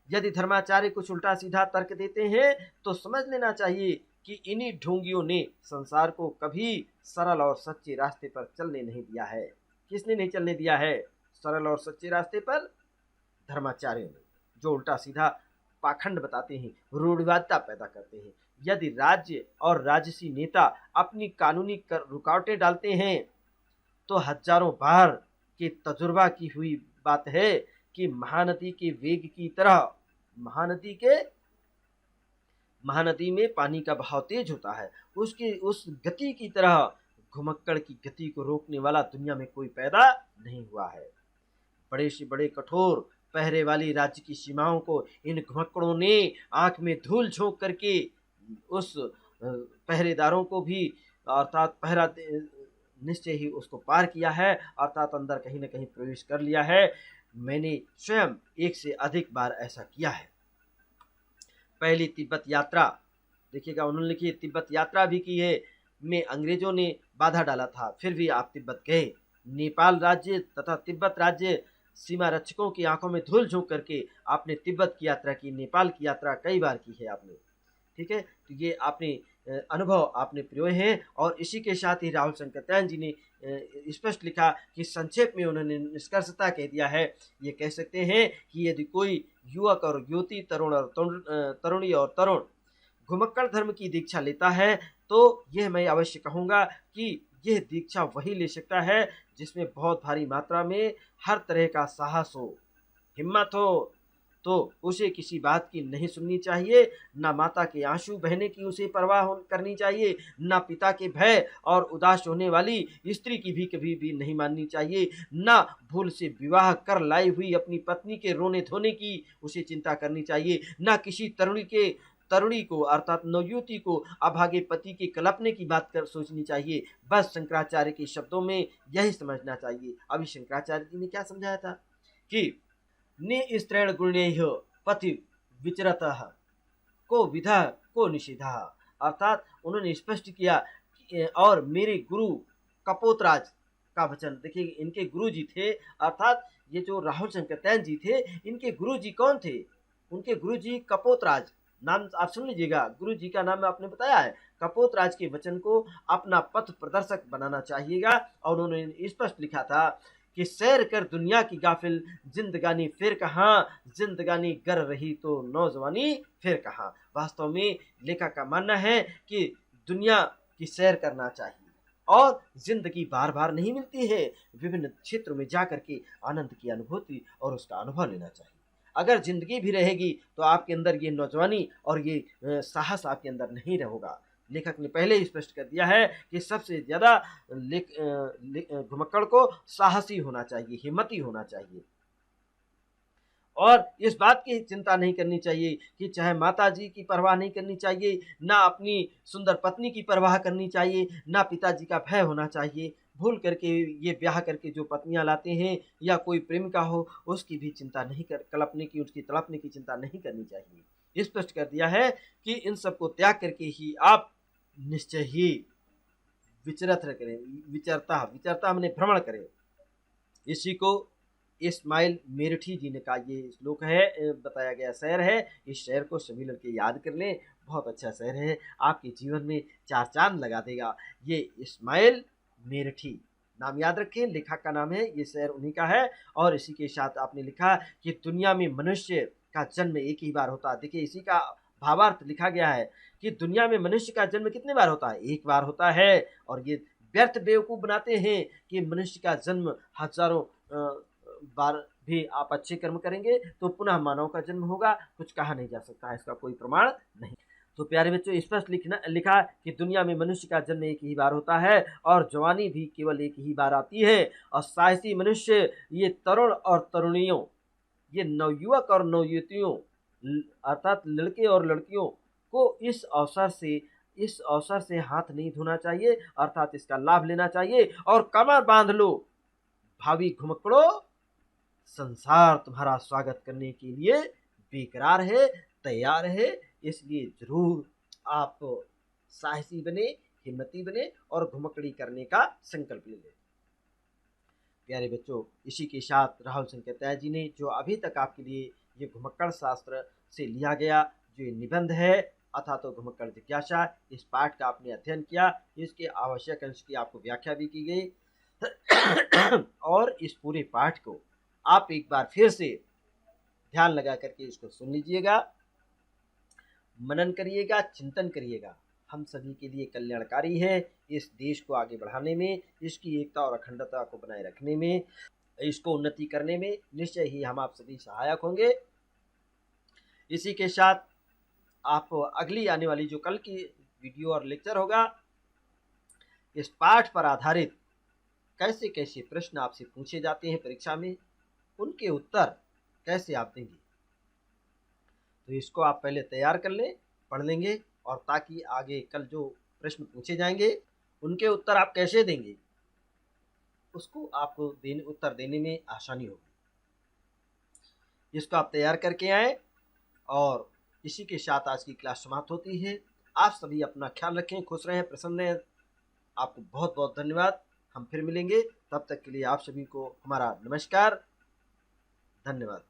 यदि धर्माचार्य कुछ उल्टा सीधा तर्क देते हैं तो समझ लेना चाहिए कि इन्हीं ढोंगियों ने संसार को कभी सरल और सच्चे रास्ते पर चलने नहीं दिया है। किसने नहीं चलने दिया है सरल और सच्चे रास्ते पर? धर्माचार्यों ने, जो उल्टा सीधा पाखंड बताते हैं, रूढ़िवादिता पैदा करते हैं। यदि राज्य और राजसी नेता अपनी कानूनी रुकावटें डालते हैं तो हजारों बार के तजुर्बा की हुई बात है कि महानदी के वेग की तरह, महानदी में पानी का बहाव तेज होता है, उसकी उस गति की तरह घुमक्कड़ की गति को रोकने वाला दुनिया में कोई पैदा नहीं हुआ है। बड़े से बड़े कठोर पहरे वाली राज्य की सीमाओं को इन घुमक्कड़ों ने आंख में धूल झोंक करके उस पहरेदारों को भी, अर्थात पहरा निश्चय ही उसको पार किया है, अर्थात अंदर कहीं न कहीं प्रवेश कर लिया है। मैंने स्वयं एक से अधिक बार ऐसा किया है। पहली तिब्बत यात्रा, देखिएगा उन्होंने लिखी तिब्बत यात्रा भी की है, में अंग्रेजों ने बाधा डाला था, फिर भी आप तिब्बत गए। नेपाल राज्य तथा तिब्बत राज्य सीमा रक्षकों की आंखों में धूल झोंक करके आपने तिब्बत की यात्रा की, नेपाल की यात्रा कई बार की है आपने, ठीक है। तो ये आपने अनुभव आपने प्रयोग हैं। और इसी के साथ ही राहुल शंकरत्यायन जी ने स्पष्ट लिखा कि संक्षेप में उन्होंने निष्कर्षता कह दिया है, ये कह सकते हैं कि यदि कोई युवक और युवती, तरुण और तरुणी और तरुण घुमक्कड़ धर्म की दीक्षा लेता है तो यह मैं अवश्य कहूँगा कि यह दीक्षा वही ले सकता है जिसमें बहुत भारी मात्रा में हर तरह का साहस हो, हिम्मत हो। तो उसे किसी बात की नहीं सुननी चाहिए, ना माता के आंसू बहने की उसे परवाह करनी चाहिए, ना पिता के भय और उदास होने वाली स्त्री की भी कभी भी नहीं माननी चाहिए, ना भूल से विवाह कर लाई हुई अपनी पत्नी के रोने धोने की उसे चिंता करनी चाहिए, ना किसी तरुणी को अर्थात नवयुवती को अभागे पति के कलपने की बात कर सोचनी चाहिए। बस शंकराचार्य के शब्दों में यही समझना चाहिए। अभी शंकराचार्य जी ने क्या समझाया था कि निस्त्रेण गुण्यैः पथि विचरतः को विधा को निषेधः, अर्थात उन्होंने स्पष्ट किया और मेरे गुरु कपोतराज का वचन, देखिए इनके गुरु जी थे, अर्थात ये जो राहुल शंकरत्यायन जी थे, इनके गुरु जी कौन थे? उनके गुरु जी कपोतराज, नाम आप सुन लीजिएगा, गुरु जी का नाम आपने बताया है। कपोतराज के वचन को अपना पथ प्रदर्शक बनाना चाहिएगा। और उन्होंने स्पष्ट लिखा था कि सैर कर दुनिया की गाफिल, जिंदगानी फिर कहाँ, जिंदगानी गर रही तो नौजवानी फिर कहाँ। वास्तव में लेखक का मानना है कि दुनिया की सैर करना चाहिए और जिंदगी बार बार नहीं मिलती है, विभिन्न क्षेत्रों में जाकर के आनंद की अनुभूति और उसका अनुभव लेना चाहिए। अगर जिंदगी भी रहेगी तो आपके अंदर ये नौजवानी और ये साहस आपके अंदर नहीं रहेगा। लेखक ने पहले ही स्पष्ट कर दिया है कि सबसे ज्यादा घुमक्कड़ को साहसी होना चाहिए, हिम्मती होना चाहिए। और इस बात की चिंता नहीं करनी चाहिए कि चाहे माता जी की परवाह नहीं करनी चाहिए, ना अपनी सुंदर पत्नी की परवाह करनी चाहिए, ना पिताजी का भय होना चाहिए। भूल करके ये ब्याह करके जो पत्नियां लाते हैं या कोई प्रेमिका हो, उसकी भी चिंता नहीं कर कल्पने की, उसकी तड़पने की चिंता नहीं करनी चाहिए। स्पष्ट कर दिया है कि इन सबको त्याग करके ही आप निश्चय ही विचरत करें, विचरता मैंने भ्रमण करें। इसी को इस्माइल मेरठी जी ने कहा, ये श्लोक है, बताया गया शेर है। इस शेर को सभी लड़के याद कर लें, बहुत अच्छा शेर है, आपके जीवन में चार चांद लगा देगा। ये इस्माइल मेरठी नाम याद रखें, लेखक का नाम है, ये शेर उन्हीं का है। और इसी के साथ आपने लिखा कि दुनिया में मनुष्य का जन्म एक ही बार होता है। देखिए इसी का भावार्थ लिखा गया है कि दुनिया में मनुष्य का जन्म कितने बार होता है, एक बार होता है। और ये व्यर्थ बेवकूफ़ बनाते हैं कि मनुष्य का जन्म हजारों बार भी आप अच्छे कर्म करेंगे तो पुनः मानव का जन्म होगा, कुछ कहा नहीं जा सकता है, इसका कोई प्रमाण नहीं। तो प्यारे बच्चों, स्पष्ट लिखा कि दुनिया में मनुष्य का जन्म एक ही बार होता है और जवानी भी केवल एक ही बार आती है। और साहसी मनुष्य, ये तरुण और तरुणियों, ये नवयुवक और नवयुवतियों, अर्थात लड़के और लड़कियों को इस अवसर से हाथ नहीं धोना चाहिए, अर्थात इसका लाभ लेना चाहिए। और कमर बांध लो भावी घुमक्कड़ो, संसार तुम्हारा स्वागत करने के लिए बेकरार है, तैयार है। इसलिए जरूर आप साहसी बने, हिम्मती बने और घुमक्कड़ी करने का संकल्प ले लें। प्यारे बच्चों, इसी के साथ राहुल शंकर त्याग जी ने जो अभी तक आपके लिए ये घुमक्कड़ शास्त्र से लिया गया जो ये निबंध है अथा तो घुमक्कड़ जिज्ञासा, इस पाठ का आपने अध्ययन किया, इसके आवश्यक अंश की आपको व्याख्या भी की गई। और इस पूरे पाठ को आप एक बार फिर से ध्यान लगा करके इसको सुन लीजिएगा, मनन करिएगा, चिंतन करिएगा। हम सभी के लिए कल्याणकारी है, इस देश को आगे बढ़ाने में, इसकी एकता और अखंडता को बनाए रखने में, इसको उन्नति करने में निश्चय ही हम आप सभी सहायक होंगे। इसी के साथ आप अगली आने वाली जो कल की वीडियो और लेक्चर होगा, इस पाठ पर आधारित कैसे कैसे प्रश्न आपसे पूछे जाते हैं परीक्षा में, उनके उत्तर कैसे आप देंगे, तो इसको आप पहले तैयार कर लें, पढ़ लेंगे, और ताकि आगे कल जो प्रश्न पूछे जाएंगे उनके उत्तर आप कैसे देंगे, उसको आपको उत्तर देने में आसानी होगी। इसको आप तैयार करके आए। और इसी के साथ आज की क्लास समाप्त होती है। आप सभी अपना ख्याल रखें, खुश रहें, प्रसन्न रहें। आपको बहुत बहुत धन्यवाद। हम फिर मिलेंगे, तब तक के लिए आप सभी को हमारा नमस्कार, धन्यवाद।